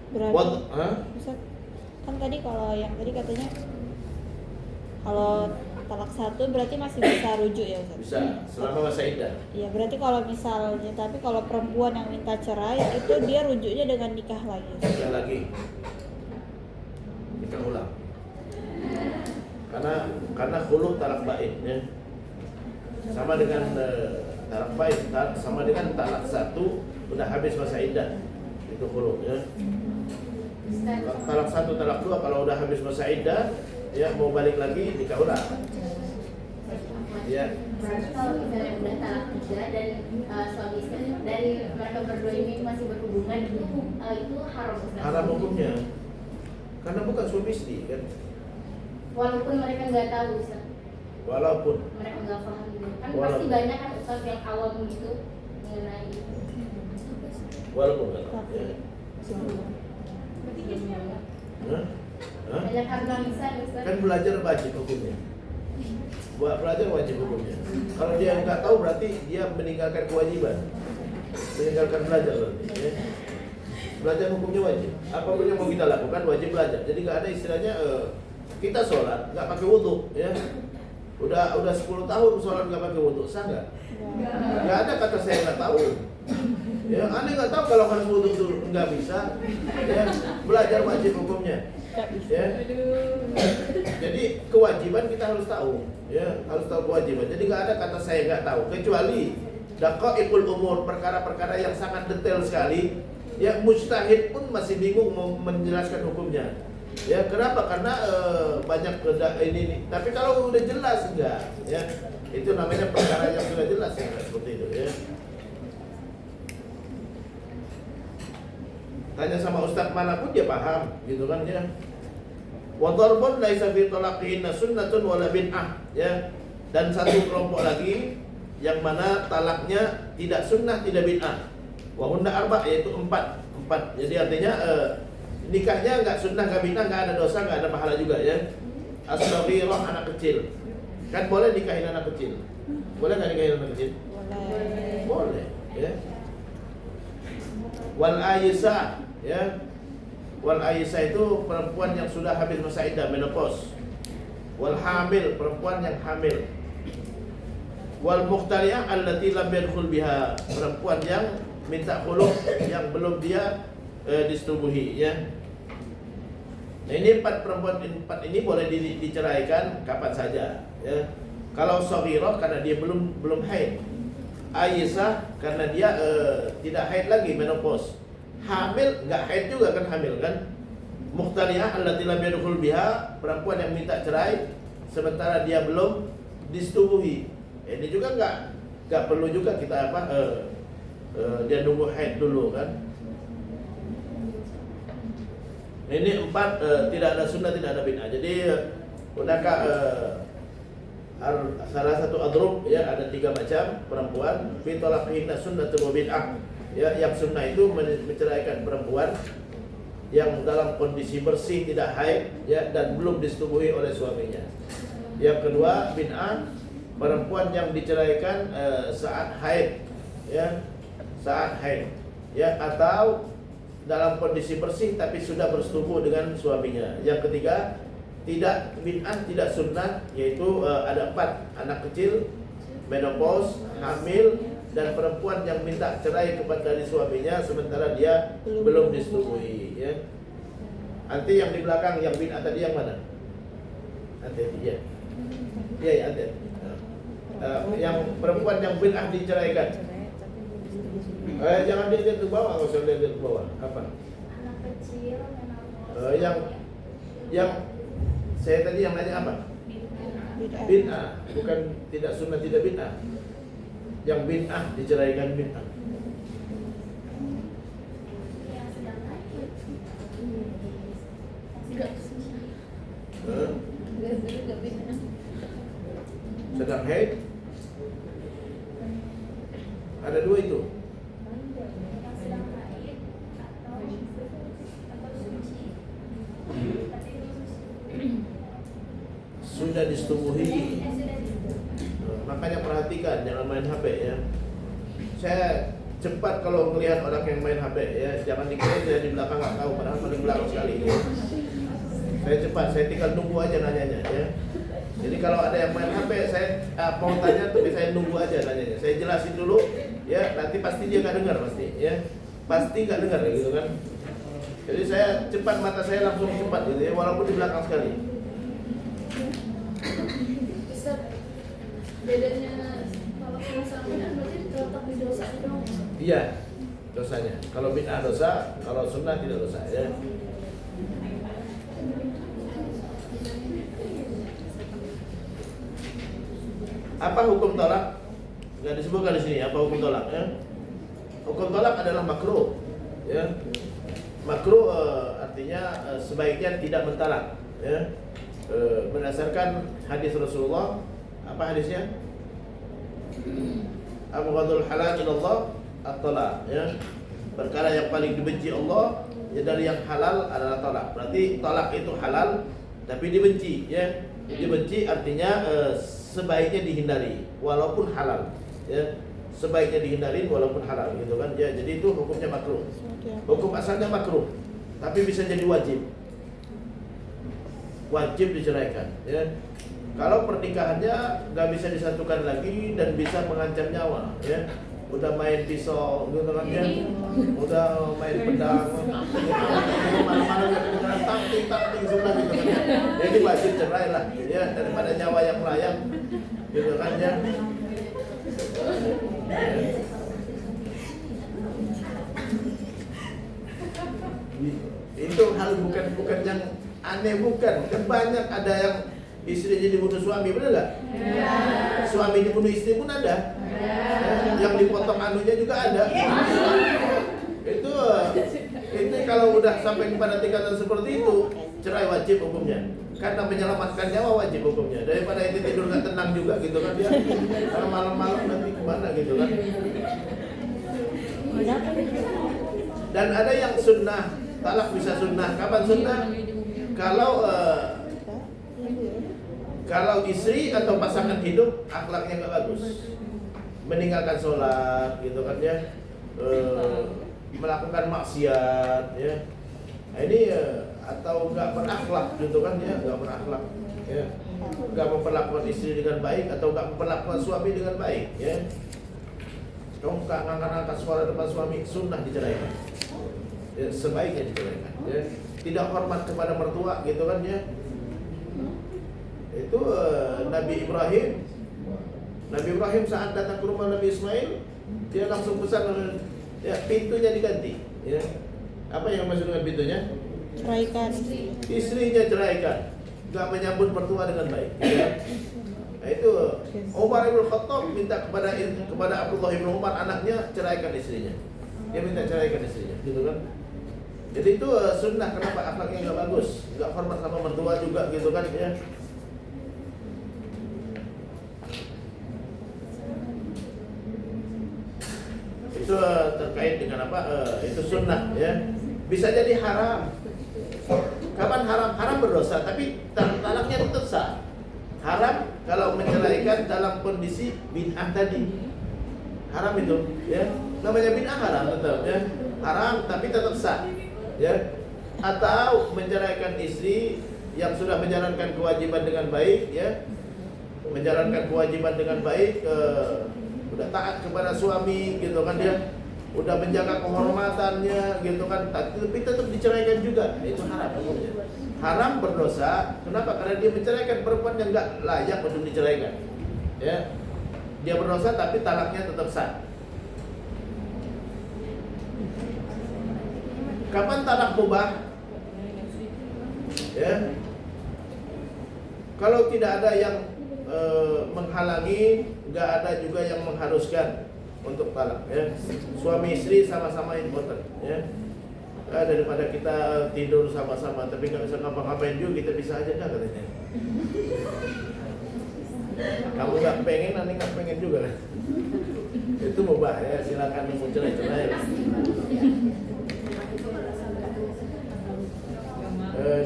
Speaker 2: Berarti
Speaker 1: Hah?
Speaker 2: Ustaz, kan tadi kalau yang tadi katanya kalau talak 1 berarti masih bisa rujuk ya Ustaz?
Speaker 1: Bisa selama masa iddah.
Speaker 2: Iya, berarti kalau misalnya, tapi kalau perempuan yang minta cerai itu dia rujuknya dengan nikah lagi.
Speaker 1: Nikah lagi. Nikah ulang. Karena khulu talak bain ya. Sama dengan talak bain, sama dengan talak 1 udah habis masa iddah. Itu khulu ya. Talak 1, talak 2 kalau udah habis masa iddah ya mau balik lagi nikah ulang. Ya.
Speaker 3: Berarti kalau misalnya udah talak 3 dan suami istri dari mereka berdua ini masih berhubungan itu haram Ustaz.
Speaker 1: Haram hukumnya. Karena bukan suami istri kan.
Speaker 3: Walaupun mereka nggak tahu Ustaz.
Speaker 1: Walaupun
Speaker 3: Mereka nggak paham gitu. Kan
Speaker 1: Walaupun.
Speaker 3: pasti banyak kan Ustaz yang awam gitu mengenai itu.
Speaker 1: walaupun kan. Ya. Hah? Hah?
Speaker 3: Banyak harmonisan Ustaz.
Speaker 1: Kan belajar wajib hukumnya. Buat belajar wajib hukumnya. Kalau dia nggak tahu berarti dia meninggalkan kewajiban, meninggalkan belajar berarti. Ya. Belajar hukumnya wajib. Apapun yang mau kita lakukan wajib belajar. Jadi nggak ada istilahnya kita sholat nggak pakai wudhu, ya. Udah 10 tahun sholat nggak pakai wudhu, sah nggak? Nggak ada kata saya nggak tahu. Ya, aneh nggak tahu kalau harus wudhu dulu, nggak bisa. Ya, belajar wajib hukumnya. Ya. Jadi kewajiban kita harus tahu, ya harus tahu kewajiban. Jadi nggak ada kata saya nggak tahu, kecuali daqaiqul umur, perkara-perkara yang sangat detail sekali. Ya mujtahid pun masih bingung mau menjelaskan hukumnya. Ya kenapa? Karena banyak ini. Tapi kalau udah jelas enggak, ya itu namanya perkara yang sudah jelas ya seperti itu ya. Tanya sama ustaz manapun dia paham, gitu kan ya. Wa darbun laisa fi talaqihinna sunnatun wala bid'ah, ya. Dan satu kelompok lagi yang mana talaknya tidak sunnah, tidak bid'ah. Wa hunna arba', yaitu 4. Jadi artinya nikahnya enggak sunnah, enggak bid'ah, enggak ada dosa, enggak ada pahala juga ya. As-saghirah, anak kecil. Kan boleh nikahin anak kecil. Boleh enggak nikahin anak kecil?
Speaker 2: Boleh.
Speaker 1: Boleh, ya. Wal aisah, ya. Wal aisah itu perempuan yang sudah habis masa iddah, menopause. Wal hamil, perempuan yang hamil. Wal muqtari'ah allati lam yadkhul biha, perempuan yang minta khulu yang belum dia disetubuhi, ya. Nah, ini 4 perempuan 4 ini boleh diceraikan kapan saja, ya. Kalau shaghirah karena dia belum haid. Aisyah karena dia tidak haid lagi, menopause. Hamil enggak haid juga kan, hamil kan. Muqtari'ah allati lam yadkhul biha, perempuan yang minta cerai sementara dia belum disetubuhi. Ini juga enggak perlu juga kita dia nunggu haid dulu kan. Ini 4 tidak ada sunnah, tidak ada bid'ah. Jadi salah satu adrub, ya, ada 3 macam perempuan. Fi talaqihinna sunnatun wa bid'ah. Ya, yang sunnah itu menceraikan perempuan yang dalam kondisi bersih, tidak haid, ya, dan belum disetubuhi oleh suaminya. Yang kedua, bid'ah, perempuan yang diceraikan saat haid, ya, saat haid, ya, atau dalam kondisi bersih tapi sudah bersetubuh dengan suaminya. Yang ketiga, tidak bid'ah, tidak sunnah, yaitu ada 4, anak kecil, menopause, hamil, dan perempuan yang minta cerai dari suaminya sementara dia belum disetubuhi, ya. Nanti yang di belakang yang bid'ah tadi yang mana? Nanti ya. Iya, ya, nanti. Yang perempuan yang bid'ah diceraikan. Jangan dilihat ke bawah, enggak usah lihat ke bawah. Apa?
Speaker 3: Anak kecil,
Speaker 1: yang saya tadi yang nanya apa?
Speaker 2: Bid'ah.
Speaker 1: Bid'ah, bukan tidak sunnah, tidak bid'ah. Yang bid'ah diceraikan bid'ah.
Speaker 3: yang sedang haid.
Speaker 1: Sedang haid. Ada dua itu.
Speaker 4: Yang sedang haid atau suci. Tapi
Speaker 1: Sudah disetubuhi. Makanya perhatikan, jangan main HP ya. Saya cepat kalau melihat orang yang main HP ya, jangan dikira saya di belakang nggak tahu, padahal paling belakang sekali ya. Saya cepat, saya tinggal nunggu aja nanyanya ya. Jadi kalau ada yang main HP, saya mau tanya tapi saya nunggu aja nanyanya. Saya jelasin dulu ya, nanti pasti dia nggak dengar pasti ya. Pasti nggak dengar gitu kan. Jadi saya cepat, mata saya langsung cepat gitu ya, walaupun di belakang sekali.
Speaker 3: Ustaz, bedanya kalau sama bid'ah berarti terletak di dosa dong.
Speaker 1: Iya, dosanya. Kalau bid'ah dosa, kalau sunnah tidak dosa ya. Apa hukum tolak? Nggak disebutkan di sini apa hukum tolak ya. Hukum tolak adalah makruh ya. Makruh artinya sebaiknya tidak mentalak ya. Berdasarkan hadis Rasulullah, apa hadisnya? Abghadul halal ilallah at-talaq ya. Perkara yang paling dibenci Allah ya dari yang halal adalah talak. Berarti talak itu halal tapi dibenci ya. Dibenci artinya sebaiknya dihindari walaupun halal ya. Sebaiknya dihindari walaupun halal gitu kan ya. Jadi itu hukumnya makruh. Hukum asalnya makruh tapi bisa jadi wajib. Wajib diceraikan ya. Kalau pernikahannya nggak bisa disatukan lagi dan bisa mengancam nyawa ya. Udah main pisau gitu kan ya. Udah main pedang. Malam-malam kedengaran takting sebelah gitu kan ya. Jadi wajib cerai lah ya, daripada nyawa yang melayang gitu kan ya. Itu hal bukan yang aneh, bukan. Kan banyak ada yang istrinya dibunuh suami, benar nggak? Ya. Suami dibunuh istri pun ada. Ya. Yang dipotong anunya juga ada. Ya. Itu kalau udah sampai kepada tingkatan seperti itu, cerai wajib hukumnya. Karena menyelamatkan nyawa wajib hukumnya. Daripada itu tidur nggak tenang juga gitu kan dia. Kalau malam-malam nanti kemana gitu kan. Dan ada yang sunnah, talak bisa sunnah. Kapan sunnah? Kalau istri atau pasangan hidup akhlaknya nggak bagus, meninggalkan sholat gitu kan ya, melakukan maksiat ya, nah, ini atau nggak berakhlak gitu kan ya, nggak berakhlak ya, nggak memperlakukan istri dengan baik atau nggak memperlakukan suami dengan baik ya. Kamu nggak ngangkat suara depan suami, sunnah diceraikan ya, sebaiknya diceraikan ya. Tidak hormat kepada mertua gitu kan ya. Itu Nabi Ibrahim saat datang ke rumah Nabi Ismail, dia langsung pesan ya, pintunya diganti ya. Apa yang maksud dengan pintunya?
Speaker 2: Ceraikan.
Speaker 1: Istrinya ceraikan, nggak menyambut mertua dengan baik ya. Nah, itu Umar bin Khattab minta kepada Abdullah bin Umar anaknya, ceraikan istrinya. Dia minta ceraikan istrinya gitu kan. Jadi itu sunnah. Kenapa? Akhlaknya nggak bagus, nggak hormat sama mertua juga gitu kan ya. Itu terkait dengan apa? Itu sunnah ya. Bisa jadi haram. Kapan haram? Haram berdosa, tapi talaknya tetap sah. Haram kalau menceraikan dalam kondisi bid'ah tadi. Haram itu ya. Namanya bid'ah haram tetap ya. Haram tapi tetap sah. Ya, atau menceraikan istri yang sudah menjalankan kewajiban dengan baik ya, menjalankan kewajiban dengan baik, udah taat kepada suami gitu kan dia, udah menjaga kehormatannya gitu kan, tapi tetap diceraikan juga, itu haram hukumnya. Haram berdosa. Kenapa? Karena dia menceraikan perempuan yang nggak layak untuk diceraikan ya. Dia berdosa tapi talaknya tetap sah. Kapan talak mubah? Ya. Kalau tidak ada yang menghalangi, nggak ada juga yang mengharuskan untuk talak. Ya. Suami istri sama-sama important. Ya. Daripada kita tidur sama-sama tapi nggak bisa ngapa-ngapain juga, kita bisa aja nggak katanya. Kamu nggak pengen, nanti nggak pengen juga kan? Itu mubah ya, silakan mau cerai-cerai.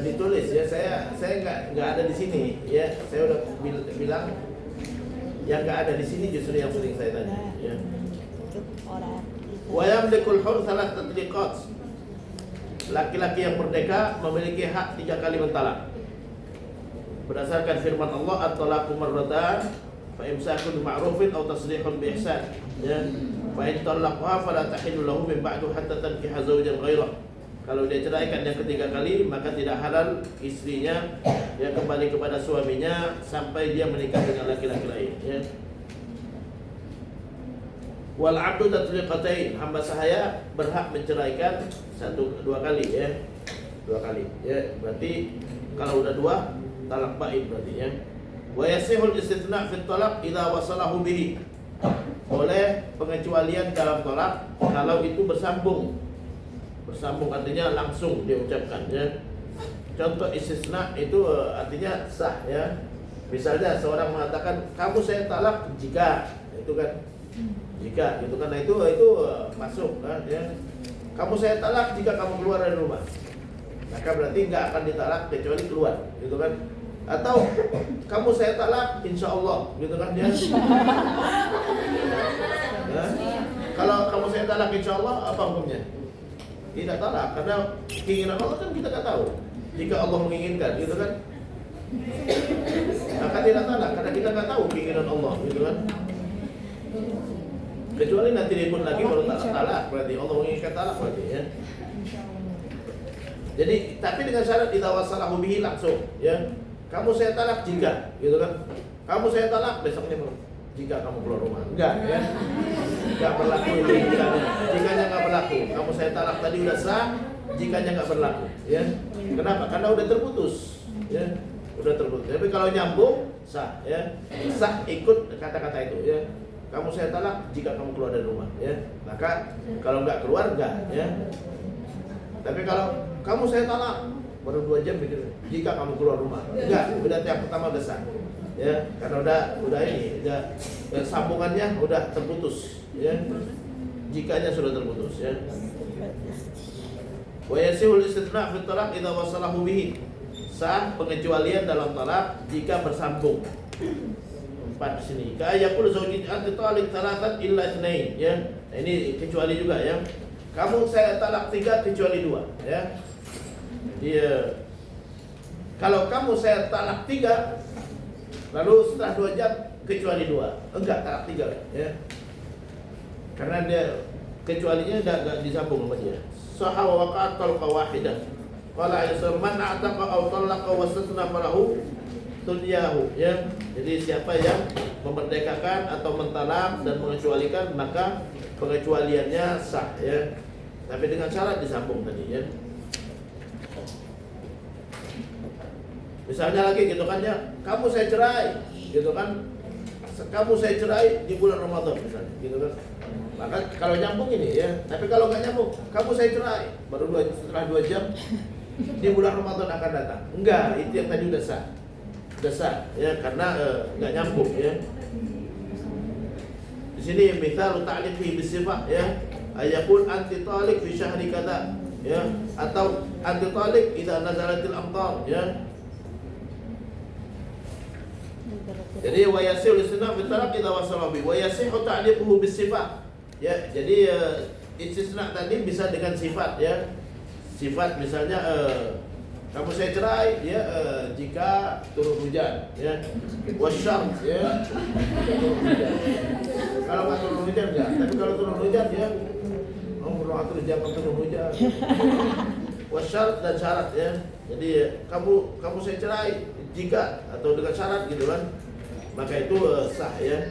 Speaker 1: Ditulis ya, saya nggak ada di sini ya, saya udah bilang yang nggak ada di sini justru yang sering saya tanya ya. Wa yamlikul hur thalath tatliqat. Laki-laki yang merdeka memiliki hak 3 kali mentalak. Berdasarkan firman Allah, at-talaqu marratan fa imsakun ma'rufin aw tasrihun bi ihsan. Ya. Fa in talaqaha fala tahillu lahu min ba'du hatta tankiha zawjan ghairah. Kalau dia ceraikan yang ketiga kali, maka tidak halal istrinya yang kembali kepada suaminya sampai dia menikah dengan laki-laki lain ya. Wal 'abdu tatliqatain, hamba sahaya berhak menceraikan 1-2 kali ya. 2 kali ya. Berarti kalau udah 2 talak bain berarti ya. Wa yasihul istitsna' fi talaq idza wasalahu bihi. Boleh pengecualian dalam talak kalau itu bersambung. Bersambung artinya langsung diucapkan ya. Contoh istisna itu artinya sah ya. Misalnya seorang mengatakan kamu saya talak jika, itu kan jika gitu kan, itu masuk kan ya. Kamu saya talak jika kamu keluar dari rumah, maka berarti nggak akan ditalak kecuali keluar gitu kan. Atau kamu saya talak insya Allah gitu kan ya. Ya. Kalau kamu saya talak insya Allah apa hukumnya? Tidak talak, karena keinginan Allah kan kita nggak tahu. Jika Allah menginginkan gitu kan, maka tidak talak karena kita nggak tahu keinginan Allah gitu kan. Kecuali nanti ribut lagi baru talak, berarti Allah menginginkan talak berarti ya. Jadi tapi dengan syarat idza wasalahu bihi langsung ya. Kamu saya talak jika gitu kan. Kamu saya talak besoknya jika kamu keluar rumah. Enggak ya. Enggak berlaku itu jikanya enggak berlaku. Kamu saya talak tadi udah sah, jikanya enggak berlaku ya. Kenapa? Karena udah terputus ya. Udah terputus. Tapi kalau nyambung sah ya. Sah ikut kata-kata itu ya. Kamu saya talak jika kamu keluar dari rumah ya. Maka kalau enggak keluar enggak ya. Tapi kalau kamu saya talak baru 2 jam gitu. Jika kamu keluar rumah. Enggak, udah yang pertama udah sah. Ya, karena udah ini, sambungannya udah terputus ya. Jikanya sudah terputus ya. Wa yasihul istitsna' fi talaq idza wasalahu bihi. Sah pengecualian dalam talak jika bersambung. 4 di sini. Ka yaqulu zawji anti taliq thalathan illa itsnain ya. Nah, ini kecuali juga ya. Kamu saya talak 3 kecuali 2 ya. Jadi kalau kamu saya talak 3 lalu setelah 2 jam kecuali 2, enggak talak 3 ya. Karena dia kecualinya enggak disambung sama dia. Sahha wa waqa'a talqa wahidah. Qala ayyasul man a'taqa aw talaqa wa istasna falahu tunyahu ya. Jadi siapa yang memerdekakan atau mentalak dan mengecualikan maka pengecualiannya sah ya. Tapi dengan syarat disambung tadi ya. Misalnya lagi gitu kan ya, kamu saya cerai, gitu kan, kamu saya cerai di bulan Ramadan misalnya, gitu kan. Maka kalau nyambung ini ya, tapi kalau nggak nyambung, kamu saya cerai, baru setelah 2 jam di bulan Ramadan akan datang. Enggak, itu yang tadi udah sah ya, karena nggak nyambung ya. Di sini mithal ta'liq fi bisifah ya, ayakun anti taliq fi syahri kadza ya, atau anti taliq idza nazalatil amtar ya. Jadi wa yasihu istisna' fi talaq idza wasala bi wa yasihu ta'liquhu bis sifat. Ya, jadi istisna tadi bisa dengan sifat ya. Sifat misalnya kamu saya cerai ya jika turun hujan ya. Wasyam ya. Kalau nggak turun hujan enggak, tapi kalau turun hujan ya perlu atur jangan turun hujan. Wasyam dan syarat ya. Jadi kamu saya cerai jika atau dengan syarat gitu kan. Maka itu sah ya.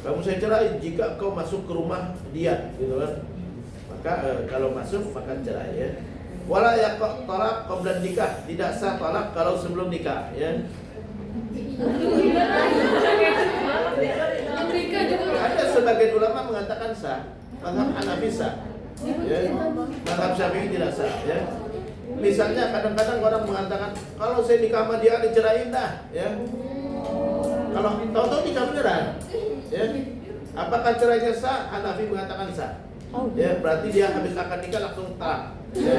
Speaker 1: Kamu saya cerai jika kau masuk ke rumah dia gitu kan. Maka kalau masuk maka cerai ya. Wala yaqa talaq qabla nikah, tidak sah talak kalau sebelum nikah ya. Ada sebagian ulama mengatakan sah, mazhab Hanafi sah. Ya. Mazhab Syafi'i tidak sah ya. Misalnya kadang-kadang orang mengatakan kalau saya nikah sama dia dicerain dah, ya. Kalau tahu-tahu nikah beneran, ya. Apakah cerainya sah? Hanafi mengatakan sah. Ya, berarti dia habis akad nikah langsung talak. Ya.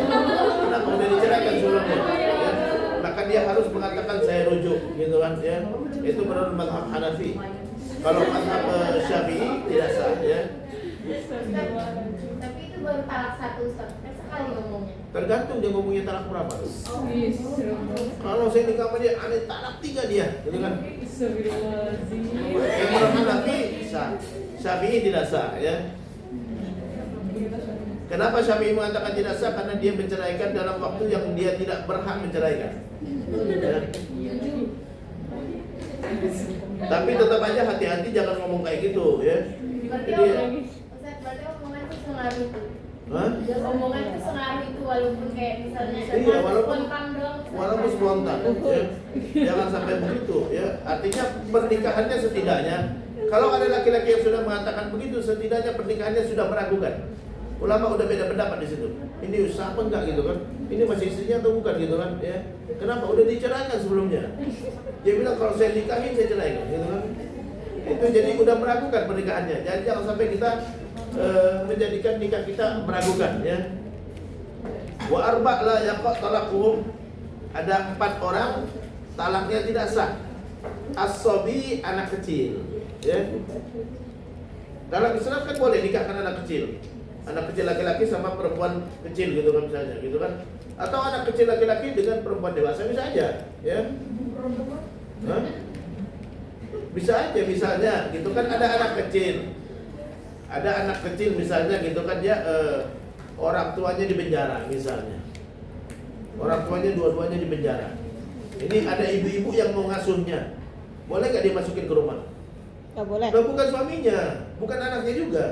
Speaker 1: Kenapa udah diceraikan sebelumnya? Ya. Maka dia harus mengatakan saya rujuk, gitu kan? Ya. Itu menurut mazhab Hanafi. Kalau mazhab Syafi'i tidak sah, ya.
Speaker 3: Tapi itu baru talak satu, Ustaz. Kan sekali ngomongnya.
Speaker 1: Tergantung dia ngomongnya talak berapa. Kalau saya nikah sama dia, aneh talak 3 dia, gitu kan? Yang menurut Hanafi sah, Syafi'i tidak sah, ya. Kenapa Syafi'i mengatakan tidak sah? Karena dia menceraikan dalam waktu yang dia tidak berhak menceraikan. Ya. Tapi tetap aja hati-hati jangan ngomong kayak gitu, ya.
Speaker 3: Berarti
Speaker 1: Jadi,
Speaker 3: Ustaz, berarti omongan itu sengaruh itu.
Speaker 1: hah?
Speaker 3: Omongan itu sengaruh itu walaupun kayak misalnya
Speaker 1: Iya, walaupun
Speaker 3: spontan doang.
Speaker 1: walaupun spontan, ya. Jangan sampai begitu, ya. Artinya pernikahannya setidaknya, kalau ada laki-laki yang sudah mengatakan begitu, setidaknya pernikahannya sudah meragukan. Ulama udah beda pendapat di situ. Ini sah apa enggak gitu kan? Ini masih istrinya atau bukan gitu kan? Ya. Kenapa? Udah diceraikan sebelumnya. Dia bilang kalau saya nikahin saya ceraikan, gitu kan? Itu jadi udah meragukan pernikahannya. Jadi jangan sampai kita menjadikan nikah kita meragukan, ya. Wa arba' la yaqa talaquhum. Ada 4 orang talaknya tidak sah. As-sabi, anak kecil, ya. Dalam Islam kan boleh nikahkan anak kecil. Anak kecil laki-laki sama perempuan kecil gitu kan misalnya, gitu kan? Atau anak kecil laki-laki dengan perempuan dewasa bisa aja, ya. Hah? Bisa aja misalnya, gitu kan ada anak kecil. Ada anak kecil misalnya gitu kan dia orang tuanya di penjara misalnya. Orang tuanya dua-duanya di penjara. Ini ada ibu-ibu yang mau ngasuhnya. Boleh nggak dia masukin ke rumah?
Speaker 2: Nggak boleh.
Speaker 1: Nah, bukan suaminya, bukan anaknya juga.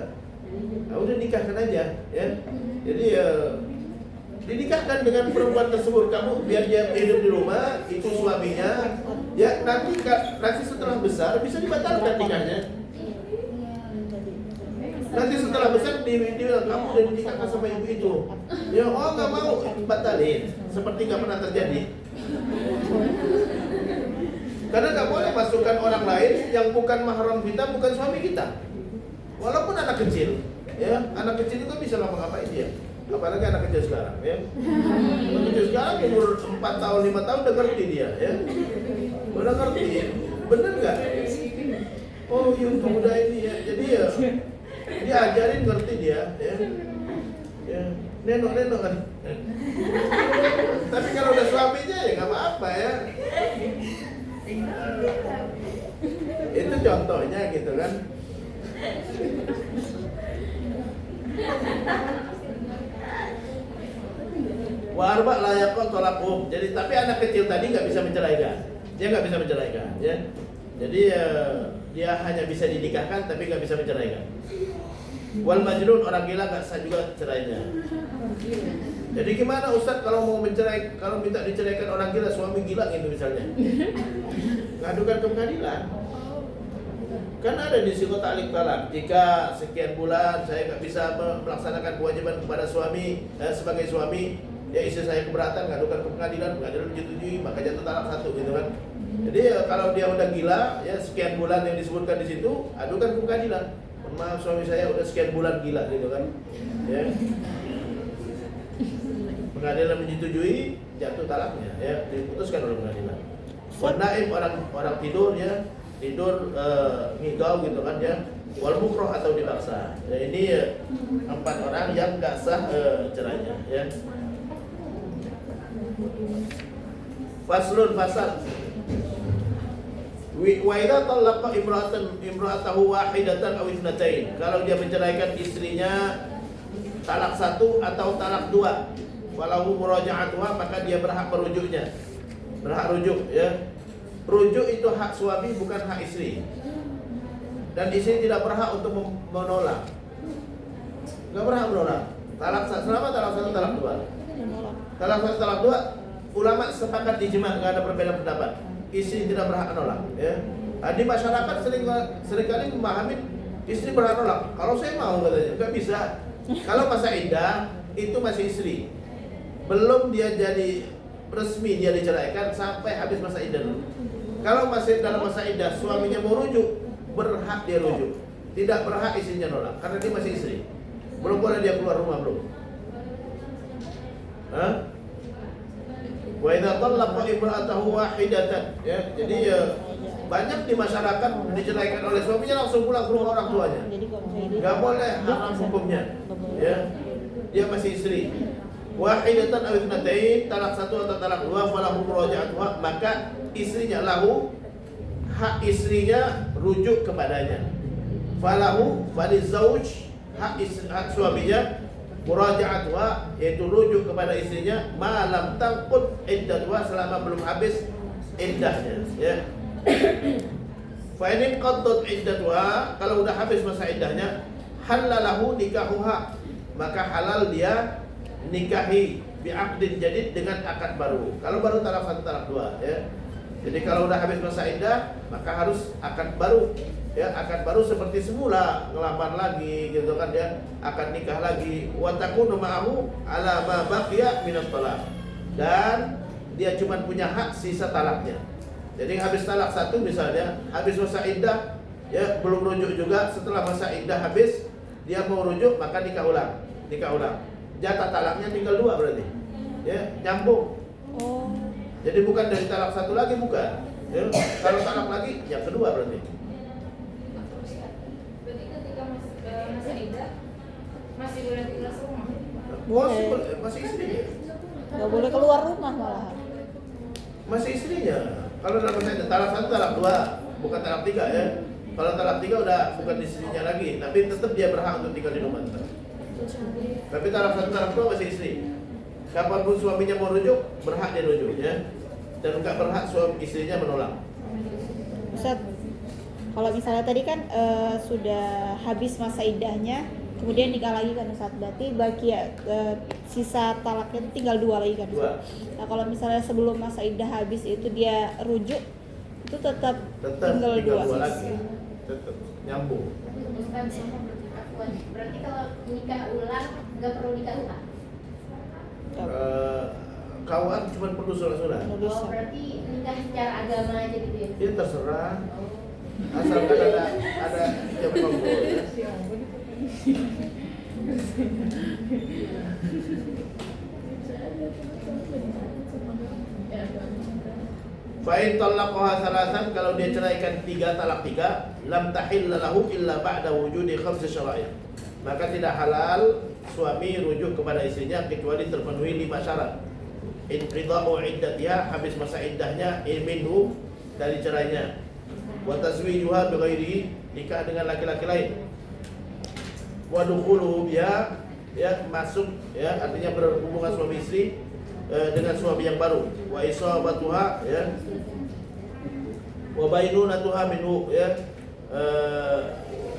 Speaker 1: Nah, udah nikahkan aja, ya. Jadi dinikahkan dengan perempuan tersebut, kamu biar dia hidup di rumah, itu suaminya. Ya nanti setelah besar bisa dibatalkan nikahnya. Nanti setelah besar dia kamu udah dinikahkan sama ibu itu. Ya oh nggak mau, batalin. Seperti nggak pernah terjadi. Karena nggak boleh masukkan orang lain yang bukan mahram kita, bukan suami kita. Walaupun anak kecil, ya anak kecil itu bisa ngapa-ngapain dia. Apalagi anak kecil sekarang, ya. Anak kecil sekarang umur 4 tahun, 5 tahun udah ngerti dia, ya. Udah ngerti, bener nggak? Oh iya muda ini ya, jadi ya dia ajarin ngerti dia, ya. Ya, nenok kan. Tapi kalau udah suaminya ya nggak apa-apa ya. Itu contohnya gitu kan. Wa arba' la yaqul talaqhum. Jadi tapi anak kecil tadi nggak bisa menceraikan. Dia nggak bisa menceraikan, ya. Jadi dia hanya bisa dinikahkan tapi nggak bisa menceraikan. Wal majnun, orang gila nggak sah juga cerainya. Jadi gimana Ustaz kalau mau mencerai, kalau minta diceraikan orang gila, suami gila gitu misalnya, ngadukan ke pengadilan. Kan ada di situ ta'liq talak. Jika sekian bulan saya nggak bisa melaksanakan kewajiban kepada suami sebagai suami, ya istri saya keberatan, ngadukan ke pengadilan, pengadilan menyetujui, maka jatuh talak 1 gitu kan. Jadi kalau dia udah gila, ya sekian bulan yang disebutkan di situ, adukan ke pengadilan. Maaf suami saya udah sekian bulan gila gitu kan. Ya. Pengadilan menyetujui, jatuh talaknya, ya diputuskan oleh pengadilan. Wanaim, orang tidur ya, tidur ngigau gitu kan ya, wal mukroh atau dipaksa. Ya, ini 4 orang yang nggak sah cerainya, ya. Faslun fasal. Wa idza talaqa imra'atahu wahidatan aw ithnatain. Kalau dia menceraikan istrinya talak 1 atau talak 2, walahu muraja'atuha, maka dia berhak merujuknya. Berhak rujuk, ya. Rujuk itu hak suami, bukan hak istri. Dan istri tidak berhak untuk menolak. Enggak berhak menolak. Selama talak 1, talak 2. Talak 1, talak 2, ulama sepakat ijma', enggak ada perbedaan pendapat. Istri tidak berhak menolak, ya. Di masyarakat seringkali memahami istri berhak menolak. Kalau saya mau katanya, enggak bisa. Kalau masa iddah itu masih istri. belum dia jadi resmi dia diceraikan sampai habis masa iddah dulu. Kalau masih dalam masa iddah suaminya mau rujuk, berhak dia rujuk. Tidak berhak istrinya nolak karena dia masih istri. Belum boleh dia keluar rumah belum. Hah? Wa idza talaqa imra'atahu wahidatan, ya. Jadi banyak di masyarakat diceraikan oleh suaminya langsung pulang ke rumah orang tuanya.
Speaker 2: Jadi kalau misalnya
Speaker 1: Enggak boleh, haram hukumnya. Ya. Dia masih istri. Wahidatan aw itsnatain, talak satu atau talak dua, falahu muraja'atuha, maka istrinya lahu hak istrinya rujuk kepadanya. Falahu falizauj hak suaminya muraja'atuha, yaitu rujuk kepada istrinya malam tangqud iddatuha, selama belum habis iddahnya, ya. Fa in qaddat iddatuha, kalau udah habis masa iddahnya, halalahu nikahuha, maka halal dia nikahi bi'aqdin jadid, dengan akad baru. Kalau baru talak satu talak dua, ya. Jadi kalau udah habis masa iddah maka harus akad baru, ya, akad baru seperti semula, ngelamar lagi gitu kan, dia akad nikah lagi. Wa takunu ma'ahu ala ma baqiya min at-talaq, dan dia cuma punya hak sisa talaknya. Jadi habis talak satu misalnya, habis masa iddah, ya, belum rujuk juga, setelah masa iddah habis dia mau rujuk, maka nikah ulang. Jatah talaknya tinggal 2 berarti, ya, nyambung.
Speaker 2: Oh,
Speaker 1: Jadi bukan dari talak satu lagi, bukan, ya. Kalau talak lagi yang kedua berarti.
Speaker 4: Berarti ketika masih iddah masih boleh tinggal serumah.
Speaker 1: Masih istrinya.
Speaker 2: nggak boleh keluar rumah malahan.
Speaker 1: Masih istrinya. Kalau dalam masa iddah talak satu, talak dua, bukan talak tiga, ya. Kalau talak tiga udah bukan istrinya lagi, tapi tetap dia berhak untuk tinggal di rumah. Tapi talak satu, talak dua masih istri. Kapanpun suaminya mau rujuk, berhak dia rujuk, ya. Dan enggak berhak suami istrinya menolak.
Speaker 2: Ustaz, kalau misalnya tadi kan sudah habis masa iddahnya, kemudian nikah lagi kan Ustaz, berarti baki ya, sisa talaknya itu tinggal 2 lagi kan Ustaz. Nah kalau misalnya sebelum masa iddah habis itu dia rujuk, itu tetap tinggal 2
Speaker 1: lagi. Tetap nyambung.
Speaker 3: Berarti kalau nikah ulang nggak perlu nikah ulang.
Speaker 1: Kawan cuma perlu surat-surat.
Speaker 3: Oh, berarti nikah secara agama aja gitu ya?
Speaker 1: Ya terserah, asalkan ada yang memang boleh. Fa'in talaqaha salasan, kalau dia ceraikan 3 talak 3, lam tahilla lahu illa ba'da wujudi 5 syara'i'. Maka tidak halal suami rujuk kepada istrinya kecuali terpenuhi 5 syarat. Inqidha'u iddatiha, habis masa iddahnya, minhu, dari cerainya. Wa tazwijuha bighairihi, nikah dengan laki-laki lain. Wa dukhuluhu biha, ya, masuk, ya, artinya berhubungan suami istri dengan suami yang baru. Wa isabatuha, ya, wa bainunatuha minhu, ya,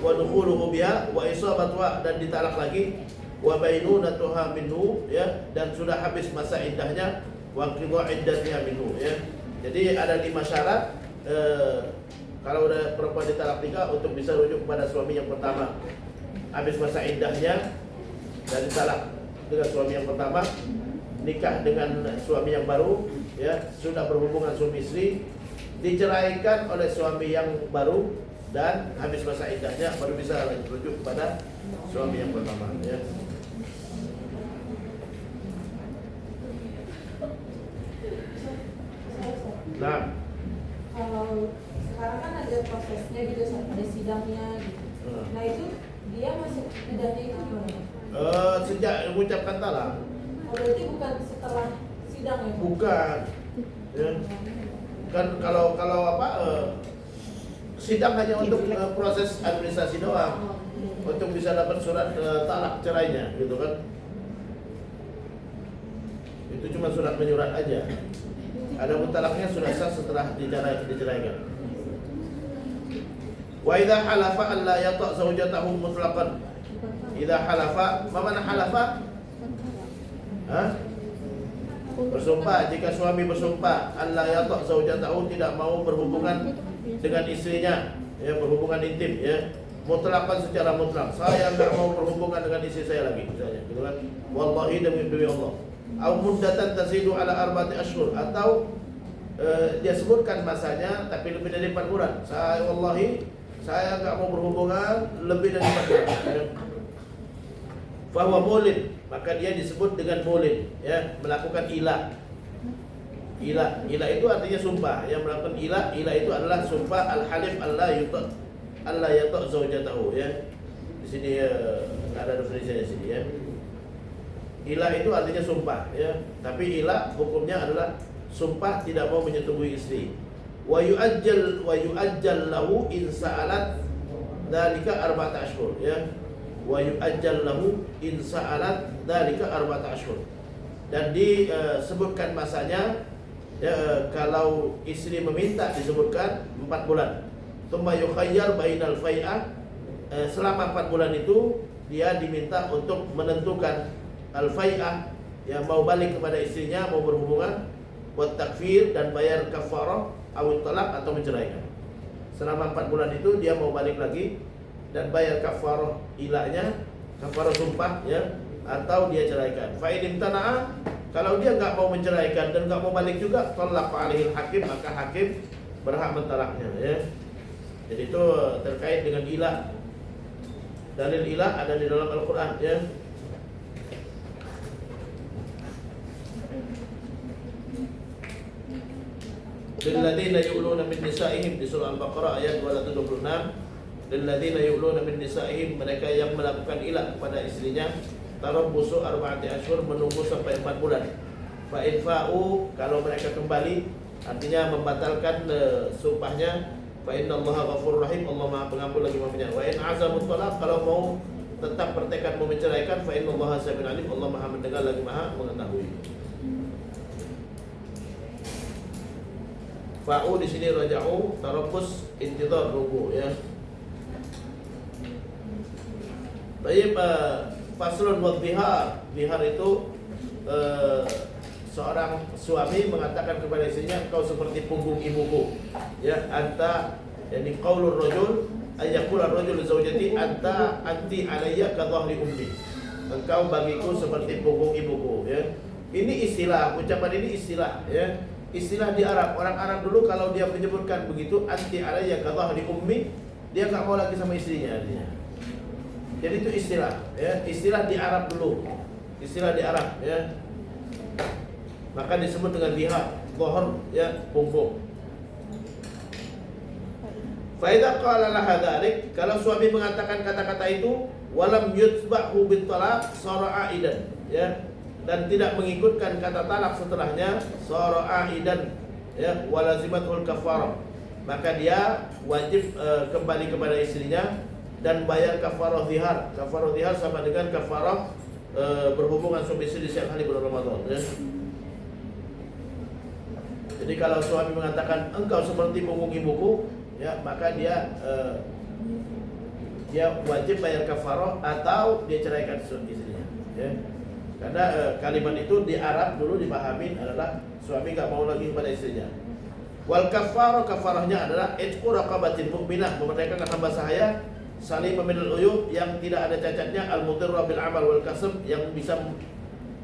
Speaker 1: wa dukhuluhu biha wa isabatuha, dan ditalak lagi, wa bainunatuha minhu, ya, dan sudah habis masa iddahnya, wa qidha iddatiha minhu, ya. Jadi ada 5 syarat kalau udah perempuan ditalak 3 untuk bisa rujuk kepada suami yang pertama. Habis masa iddahnya dan ditalak dengan suami yang pertama, nikah dengan suami yang baru, ya, sudah berhubungan suami istri, diceraikan oleh suami yang baru, dan habis masa iddahnya baru bisa rujuk kepada suami yang pertama, ya. Nah,
Speaker 5: kalau sekarang kan ada prosesnya gitu, ada sidangnya gitu. Nah itu dia masuk iddahnya itu gimana?
Speaker 1: Sejak mengucapkan talak.
Speaker 5: Oh, berarti bukan setelah sidang ya?
Speaker 1: Bukan, ya. Kan kalau apa, sidang hanya untuk proses administrasi doang, untuk bisa dapat surat talak cerainya, gitu kan. Itu cuma surat menyurat aja. Ada talaknya sudah sah setelah diceraikan. Wa idza halafa an la yata' zawjatahu mutlaqan. Idza halafa, ma mana halafa? Hah? Bersumpah, jika suami bersumpah an la yata' zawjatahu, tidak mau berhubungan dengan istrinya, ya, berhubungan intim, ya, mutlaqan, secara mutlak. Saya enggak mau berhubungan dengan istri saya lagi, misalnya, gitu kan. Wallahi demi Allah, au muddatan tazidu ala arba'ati ashhur, atau dia sebutkan masanya tapi lebih dari 4 bulan. Saya wallahi saya enggak mau berhubungan lebih dari 4 bulan. Fa huwa mulin, maka dia disebut dengan mulin, ya, melakukan ila. Ila itu artinya sumpah. Yang melakukan ila itu adalah sumpah al-halif Allah yata' zaujatahu, ya. Di sini ada definisinya di sini, ya. Ila itu artinya sumpah, ya. Tapi ila hukumnya adalah sumpah tidak mau menyetubuhi istri. Wa yu'ajjal lahu in sa'alat dzalika arba'ata ashhur, ya. Wa yu'ajjal lahu in sa'alat dzalika arba'ata ashhur. Dan disebutkan masanya, ya, kalau istri meminta disebutkan 4 bulan. Tsumma yukhayyar bainal fai'ah, selama 4 bulan itu dia diminta untuk menentukan al-fai'ah, yang mau balik kepada istrinya, mau berhubungan, buat takfir dan bayar kafarah, awit talak atau menceraikan. Selama 4 bulan itu dia mau balik lagi dan bayar kafarah ilahnya, kafarah sumpah, ya, atau dia ceraikan. Fa in imtana'a, kalau dia enggak mau menceraikan dan enggak mau balik juga, talaq alaihi hakim, maka hakim berhak mentalaknya, ya. Jadi itu terkait dengan ilah. Dalil ilah ada di dalam Al-Qur'an, ya. Lilladzina yu'luna min nisa'ihim, di surah Al-Baqarah ayat 226. Lilladzina yu'luna min nisa'ihim, mereka yang melakukan ilah kepada istrinya, tarabbusu arba'ati ashhur, menunggu sampai 4 bulan. Fa in fa'u, kalau mereka kembali, artinya membatalkan sumpahnya, fa innallaha ghafurur rahim, Allah Maha Pengampun lagi Maha Penyayang. Wa in azamut talaq, kalau mau tetap bertekad mau menceraikan, fa innallaha sami'un alim, Allah Maha mendengar lagi Maha mengetahui. Fa'u di sini raja'u, tarabbus, intidhar, rubu, ya. Baik, faslun wa dhihar. Dhihar itu seorang suami mengatakan kepada istrinya, engkau seperti punggung ibuku, ya. Anta, yani qaulur rajul ayyaqul ar-rajul li zawjati anta anti alayya ka dhahri ummi, engkau bagiku seperti punggung ibuku, ya. Ini istilah, ucapan ini istilah, ya. Istilah di Arab, orang Arab dulu kalau dia menyebutkan begitu, anti alayya ka dhahri ummi, dia enggak mau lagi sama istrinya, artinya. Jadi itu istilah, ya. Istilah di Arab dulu, istilah di Arab, ya. Maka disebut dengan dhihar, dhahr, ya, punggung. Fa idza qala laha dzalik, kalau suami mengatakan kata-kata itu, walam yutba'hu bit talaq sara aidan, ya, dan tidak mengikutkan kata talak setelahnya, sara aidan, ya, walazimatul kafarah, maka dia wajib kembali kepada istrinya dan bayar kafarah dhihar. Kafarah dhihar sama dengan kafarah berhubungan suami istri di siang hari bulan Ramadan, ya. Jadi kalau suami mengatakan engkau seperti punggung ibuku, ya, maka dia wajib bayar kafarah atau dia ceraikan istrinya, ya. Karena kalimat itu di Arab dulu dipahami adalah suami enggak mau lagi kepada istrinya. Wal kafarah, kafarahnya adalah itqu raqabatin mu'minah, memerdekakan hamba sahaya, salim minal uyub, yang tidak ada cacatnya, al mudirra bil amal wal kasb, yang bisa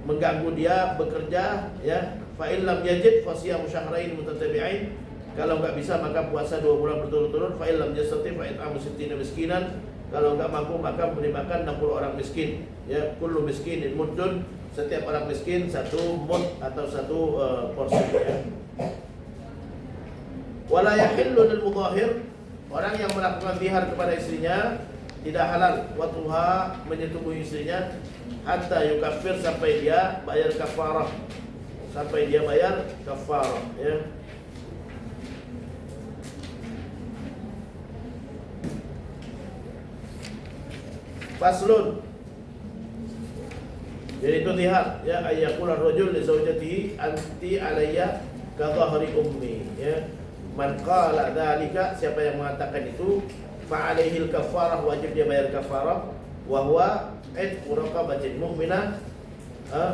Speaker 1: mengganggu dia bekerja, ya. Fa in lam yajid fa siyamu syahrain mutatabi'ain, kalau enggak bisa maka puasa 2 bulan berturut-turut. Fa in lam yastati fa it'amu 60 miskinan, kalau enggak mampu maka memberi makan 60 orang miskin, ya. Kullu miskinin muddun, setiap orang miskin 1 mud atau 1 porsi, ya. Wala yahillu lil mudahhir, orang yang melakukan dhihar kepada istrinya tidak halal watuha, menyetubuhi istrinya, hatta yukaffir, sampai dia bayar kafarah, sampai dia bayar kafarah, ya. Faslun, jadi itu dhihar, ya, ayyaqul ar-rajul li zawjatihi anti alayya ka dhahri ummi, ya. Man qala dzalika, siapa yang mengatakan itu, fa alaihil kafarah, wajib dia bayar kafarah, wa huwa itqu raqabatin mu'minah,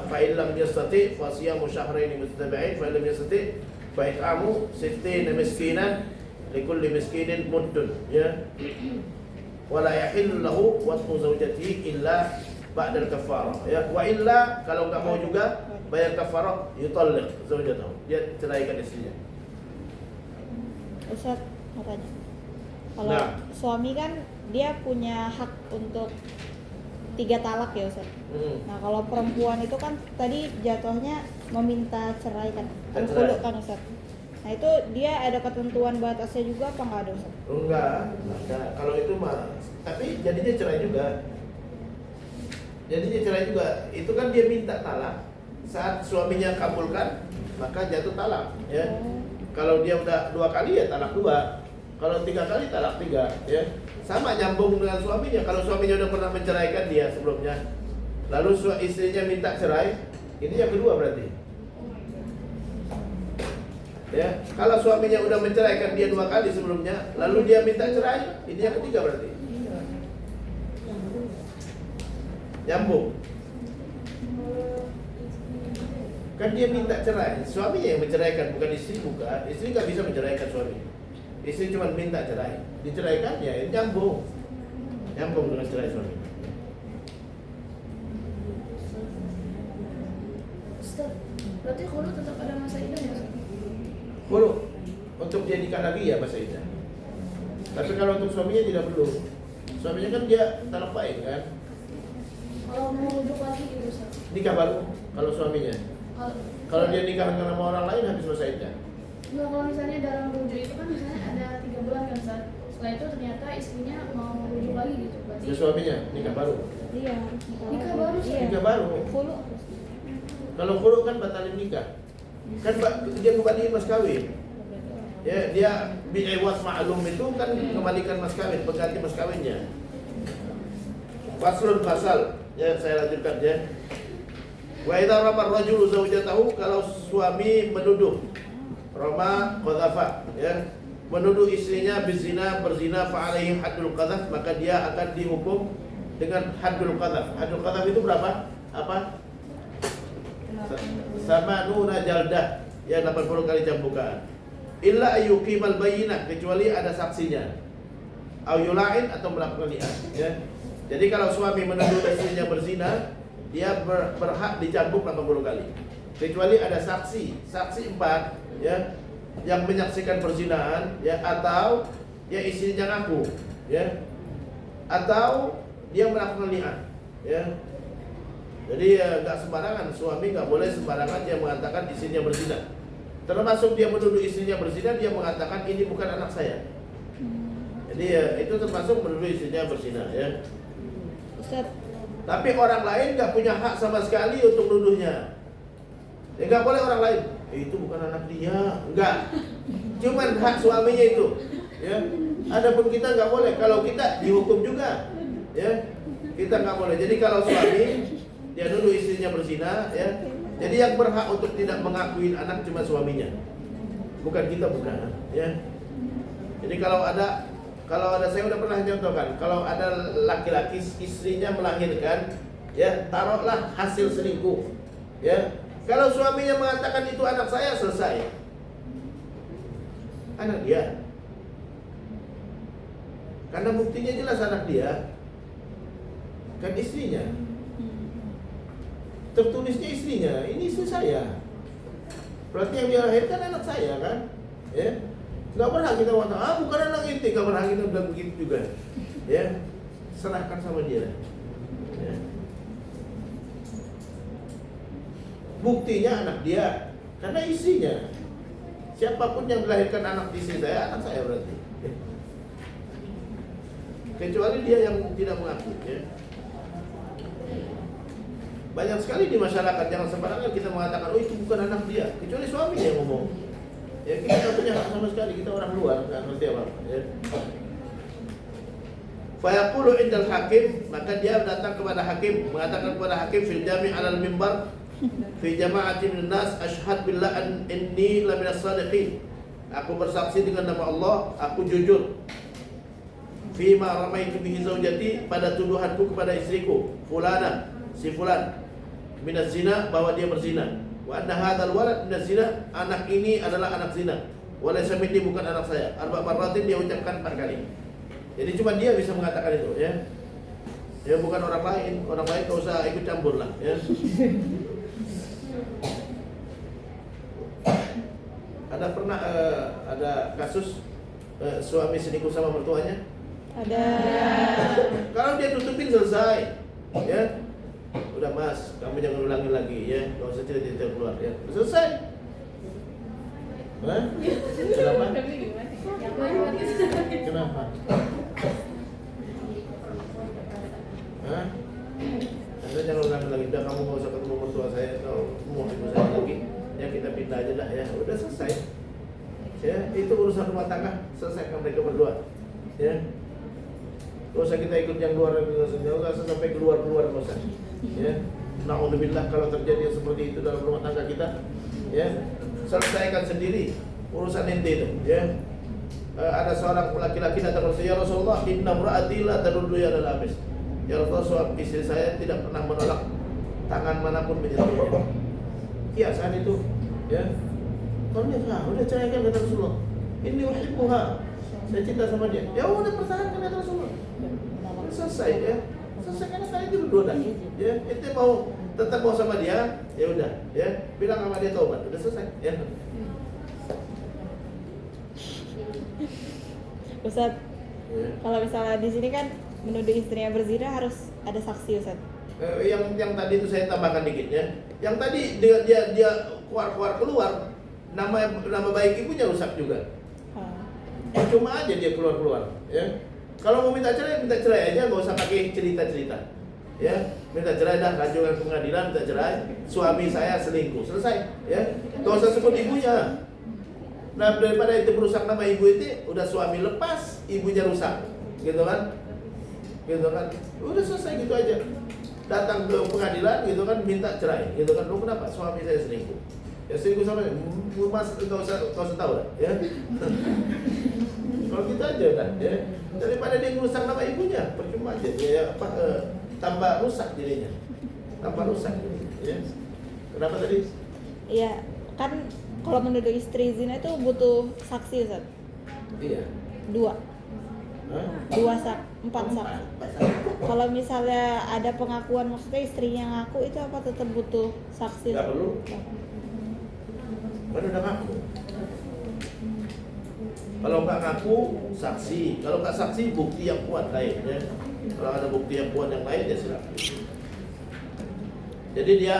Speaker 1: fa in lam yastati fa siyamu syahrain mutatabi'ain, fa in lam yastati fa it'amu 60 miskinan likulli miskinin muddun, ya. Wala yahillu lahu wat'u zawjatihi illa ba'dal kafarah, ya. Wa illa, kalau enggak mau juga bayar kafarah, yutalliq zaujatahu. Dia ceraikan istrinya.
Speaker 2: Ustaz mau tanya. Kalau
Speaker 1: Nah.
Speaker 2: suami kan dia punya hak untuk 3 talak ya Ustaz. Nah kalau perempuan itu kan tadi jatuhnya meminta cerai kan,
Speaker 1: Cerai.
Speaker 2: al-khulu kan Ustaz. Nah itu dia ada ketentuan batasnya juga apa nggak ada Ustaz?
Speaker 1: Enggak. Kalau itu mah, tapi jadinya cerai juga. Jadinya cerai juga. Itu kan dia minta talak. Saat suaminya kabulkan, maka jatuh talak. Ya. Kalau dia udah 2 kali ya talak 2. Kalau 3 kali talak 3. Ya. Sama nyambung dengan suaminya. Kalau suaminya udah pernah menceraikan dia sebelumnya, lalu istrinya minta cerai, ini yang kedua berarti. Ya, kalau suaminya udah menceraikan dia 2 kali sebelumnya, lalu dia minta cerai, ini yang ketiga berarti. Nyambung. Kan dia minta cerai, suaminya yang menceraikan, bukan istri, bukan. Istri nggak bisa menceraikan suami. Istri cuma minta cerai, diceraikan ya ini nyambung. Nyambung dengan cerai suami.
Speaker 4: Ustaz, berarti khulu tetap ada masa idah ya Ustaz?
Speaker 1: Perlu untuk dia nikah lagi ya masa iddah. Tapi kalau untuk suaminya tidak perlu. Suaminya kan dia talak baik kan.
Speaker 4: Kalau mau rujuk lagi gitu Ustaz?
Speaker 1: Nikah baru kalau suaminya. Kalau dia nikah dengan orang lain habis masa iddah.
Speaker 4: Enggak, kalau misalnya dalam rujuk itu kan misalnya ada 3 bulan kan Ustaz. Setelah itu ternyata istrinya mau rujuk lagi gitu. Berarti
Speaker 1: Dia suaminya nikah baru.
Speaker 2: Iya.
Speaker 4: Nikah baru, Ustaz?
Speaker 2: Iya.
Speaker 1: Nikah baru.
Speaker 2: Khulu.
Speaker 1: Kalau khulu kan batalin nikah. Kan dia kembaliin mas kawin. Ya, dia bi'ewat ma'lum itu kan kembalikan mas kawin, pengganti mas kawinnya. Faslun fasal. Ya, saya lanjutkan ya. Wa idza rama ar-rajulu zawjatahu, kalau suami menuduh rama qadhafa, ya, menuduh istrinya berzina fa alaihi haddul qadhaf, maka dia akan dihukum dengan haddul qadhaf. Haddul qadhaf itu berapa? Apa? Sama nuna jaldah, ya 80 kali cambukan. Illa ayyuqimal bayyinah, kecuali ada saksinya. Au yula'in, atau melakukan li'an, ya. Jadi kalau suami menuduh istrinya berzina, dia berhak dicambuk 80 kali. Kecuali ada saksi 4, ya, yang menyaksikan perzinahan, ya, atau ya istrinya ngaku, ya, atau dia melakukan li'an, ya. Jadi nggak sembarangan, suami nggak boleh sembarangan dia mengatakan istrinya berzina. Termasuk dia menuduh istrinya berzina, dia mengatakan ini bukan anak saya. Jadi itu termasuk menuduh istrinya berzina, ya.
Speaker 2: Ustaz,
Speaker 1: Tapi orang lain nggak punya hak sama sekali untuk nuduhnya. Ya nggak boleh orang lain. Itu bukan anak dia, enggak. Cuman hak suaminya itu. Ya. Adapun kita nggak boleh. Kalau kita dihukum juga, ya. Kita nggak boleh. Jadi kalau suami dia nuduh istrinya berzina, ya. Jadi yang berhak untuk tidak mengakui anak cuma suaminya, bukan kita, bukan. Ya. Jadi kalau ada saya udah pernah contohkan, kalau ada laki-laki istrinya melahirkan, ya taruhlah hasil selingkuh, ya. Kalau suaminya mengatakan itu anak saya, selesai. Anak dia. Karena buktinya jelas anak dia. Kan istrinya. Tertulisnya istrinya, ini istri saya. Berarti yang dia lahirkan anak saya kan? Ya. Nggak berhak kita mengatakan, bukan anak itu, nggak berhak kita bilang begitu juga. Ya, serahkan sama dia. Ya. Buktinya anak dia, karena istrinya. Siapapun yang melahirkan anak istri saya, anak saya berarti. Ya. Kecuali dia yang tidak mengaku. Ya. Banyak sekali di masyarakat, jangan sembarangan kita mengatakan, oh itu bukan anak dia, kecuali suaminya yang ngomong. Ya kita tidak punya hak sama sekali, kita orang luar, nggak ngerti apa-apa. Ya. Fayaqulu indal hakim, maka dia datang kepada hakim, mengatakan kepada hakim fil jami' alal mimbar fi jama'ati minan nas, asyhad billah an inni la minas sadiqin. Aku bersaksi dengan nama Allah, aku jujur. Fima ramaitu bihi zaujati, pada tuduhanku kepada istriku, fulana, si fulan, minaz zina, bahwa dia berzina. Wa anna hadzal walad minaz zina, anak ini adalah anak zina. Wa laysa minni, bukan anak saya. 4 marratin dia ucapkan 4 kali. Jadi cuma dia bisa mengatakan itu, ya. Ya bukan orang lain. Orang lain enggak usah ikut campur lah, ya. Ada pernah ada kasus suami selingkuh sama mertuanya?
Speaker 2: Ada.
Speaker 1: Kalau dia tutupin selesai, ya. Udah mas, kamu jangan ulangi lagi ya. Gak usah cerita keluar ya. Selesai. Hah? Kenapa? Kenapa? Hah? Anda jangan ulangi lagi. Udah kamu gak usah ketemu mertua saya atau mau ibu saya lagi. Ya kita pindah aja dah ya. Udah selesai. Ya, itu urusan rumah tangga. Selesaikan mereka berdua. Ya. Gak usah kita ikut yang luar, gak usah sampai keluar-keluar, gak usah. Ya, na'udzubillah kalau terjadi seperti itu dalam rumah tangga kita, ya, selesaikan sendiri urusan ente itu. Ya, ada seorang laki-laki datang kepada ya Rasulullah, inna imra'ati la tadullu ya al amis. Ya Rasulullah, suami istri saya tidak pernah menolak tangan manapun menyentuhnya. Iya saat itu, ya, kalau dia udah ceraikan kata Rasulullah. Ini uhibbuha, saya cinta sama dia. Ya udah pertahankan kata Rasulullah. Selesai ya. Selesai karena kalian itu berdua dah. Ya, ente mau tetap mau sama dia, ya udah, ya. Bilang sama dia taubat, udah selesai, ya.
Speaker 2: Ustaz,
Speaker 1: Ya.
Speaker 2: kalau misalnya di sini kan menuduh istrinya berzina harus ada saksi, Ustaz.
Speaker 1: Yang tadi itu saya tambahkan dikit ya. Yang tadi dia keluar, nama baik ibunya rusak juga. Cuma aja dia keluar, ya. Kalau mau minta cerai aja, nggak usah pakai cerita-cerita. Ya, minta cerai dah, ajukan ke pengadilan, minta cerai. Suami saya selingkuh, selesai. Ya, nggak usah sebut ibunya. Nah, daripada itu merusak nama ibu itu, udah suami lepas, ibunya rusak, gitu kan? Udah selesai gitu aja. Datang ke pengadilan, gitu kan, minta cerai, gitu kan? Lu kenapa? Suami saya selingkuh. Ya selingkuh sama mas, nggak usah tahu lah, ya. Kalau gitu aja kan, ya. Daripada dia merusak nama ibunya, percuma aja dia tambah rusak jadinya. Ya. Kenapa tadi?
Speaker 2: Iya, kan kalau menuduh istri zina itu butuh saksi, Ustaz.
Speaker 1: Iya.
Speaker 2: 2.
Speaker 1: Hah?
Speaker 2: 4 saksi. Kalau misalnya ada pengakuan, maksudnya istrinya ngaku, itu apa tetap butuh saksi?
Speaker 1: Nggak perlu. Kan udah ngaku. Kalau nggak ngaku, saksi. Kalau nggak saksi, bukti yang kuat lain. Ya. Kalau ada bukti yang kuat yang lain, ya silakan. Jadi dia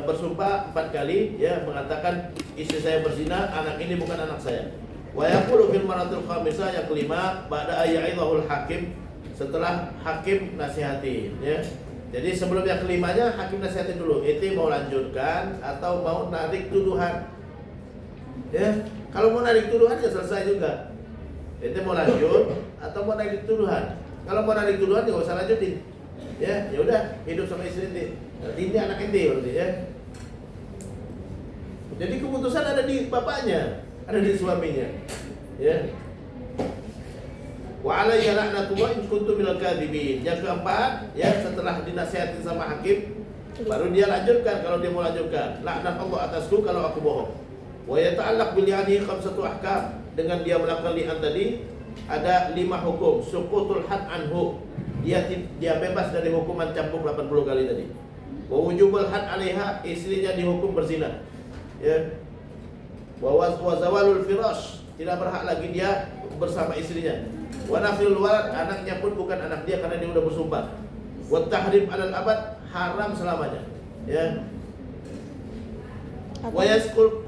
Speaker 1: bersumpah 4 kali, ya, mengatakan istri saya berzina, anak ini bukan anak saya. Wa yaqulu fil maratul khamisah, yang kelima, ba'da ayya'idhul hakim, setelah hakim nasihati, ya. Jadi sebelum yang kelimanya hakim nasihati dulu. Itu mau lanjutkan atau mau narik tuduhan. Ya, kalau mau narik tuduhan ya selesai juga. Itu mau lanjut atau mau narik tuduhan. Kalau mau narik tuduhan ya nggak usah lanjutin. Ya udah hidup sama istri ini. Nanti ini anak ente berarti ya. Jadi keputusan ada di bapaknya, ada di suaminya. Ya. Wa alayya la'natullah in kuntum minal kadhibin. Yang keempat, ya, setelah dinasihatin sama hakim, baru dia lanjutkan kalau dia mau lanjutkan. Laknat Allah atasku kalau aku bohong. Wa yata'allaq bil yani khamsatu ahkam. Dengan dia melakukan li'an tadi ada 5 hukum. Suqutul had anhu. Dia bebas dari hukuman cambuk 80 kali tadi. Wa wujubul had 'alaiha, istrinya dihukum berzina. Ya. Wa zawalul firash, tidak berhak lagi dia bersama istrinya. Wa nafil walad, anaknya pun bukan anak dia karena dia sudah bersumpah. Wa tahrim 'alal abad, haram selamanya. Ya. Wa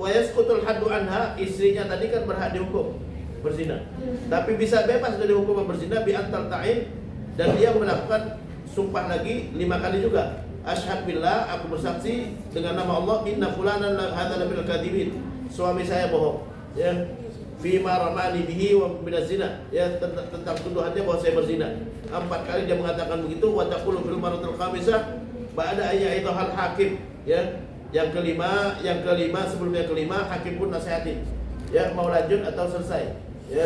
Speaker 1: yasqutul haddu anha, istrinya tadi kan berhak dihukum berzina. Tapi bisa bebas dari hukuman berzina bi antal ta'in, dan dia melakukan sumpah lagi 5 kali juga. Asyhadu billah, aku bersaksi dengan nama Allah, inna fulanan hadza laminal kadhibin. Suami saya bohong. Ya. Fima ramani bihi wa minaz zina, ya, tentang tuduhannya bahwa saya berzina. 4 kali dia mengatakan begitu. Wa taqulu fil maratul khamisah ba'da ayya'idhal hakim, ya. Yang kelima sebelum yang kelima hakim pun nasihatin. Ya, mau lanjut atau selesai. Ya.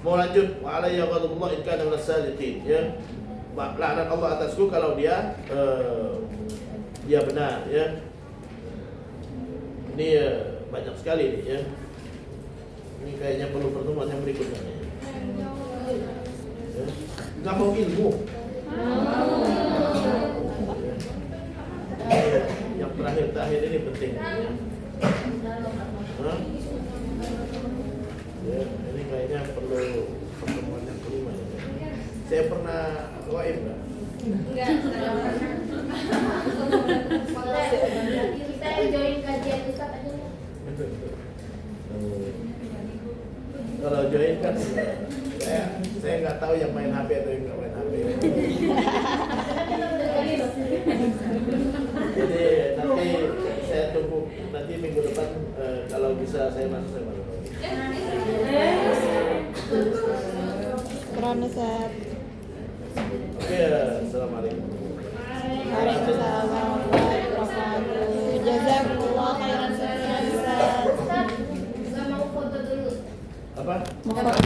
Speaker 1: Mau lanjut, wa alayya ghadabullah in kana minas sadiqin, ya. Laknat Allah atasku kalau dia benar, ya. Ini banyak sekali nih, ya. Ini kayaknya perlu pertemuan yang berikutnya. Ya. Nggak mau ilmu. Yang terakhir ini penting. Hah? Ya, ini kayaknya perlu pertemuan yang kelima ya. Saya pernah waib nggak?
Speaker 3: Enggak pernah. Kita join kajian Ustaz aja ya.
Speaker 1: Kalau join kan saya nggak tahu yang main HP atau yang nggak main HP. Jadi nanti saya tunggu nanti minggu depan kalau bisa saya masuk.
Speaker 2: Keren Ustaz.
Speaker 1: Oke, assalamualaikum.
Speaker 2: Waalaikumsalam warahmatullahi wabarakatuh. Jazakumullah khairan Ustaz.
Speaker 3: Ustaz, nggak mau foto dulu.
Speaker 1: Apa?
Speaker 2: Mau foto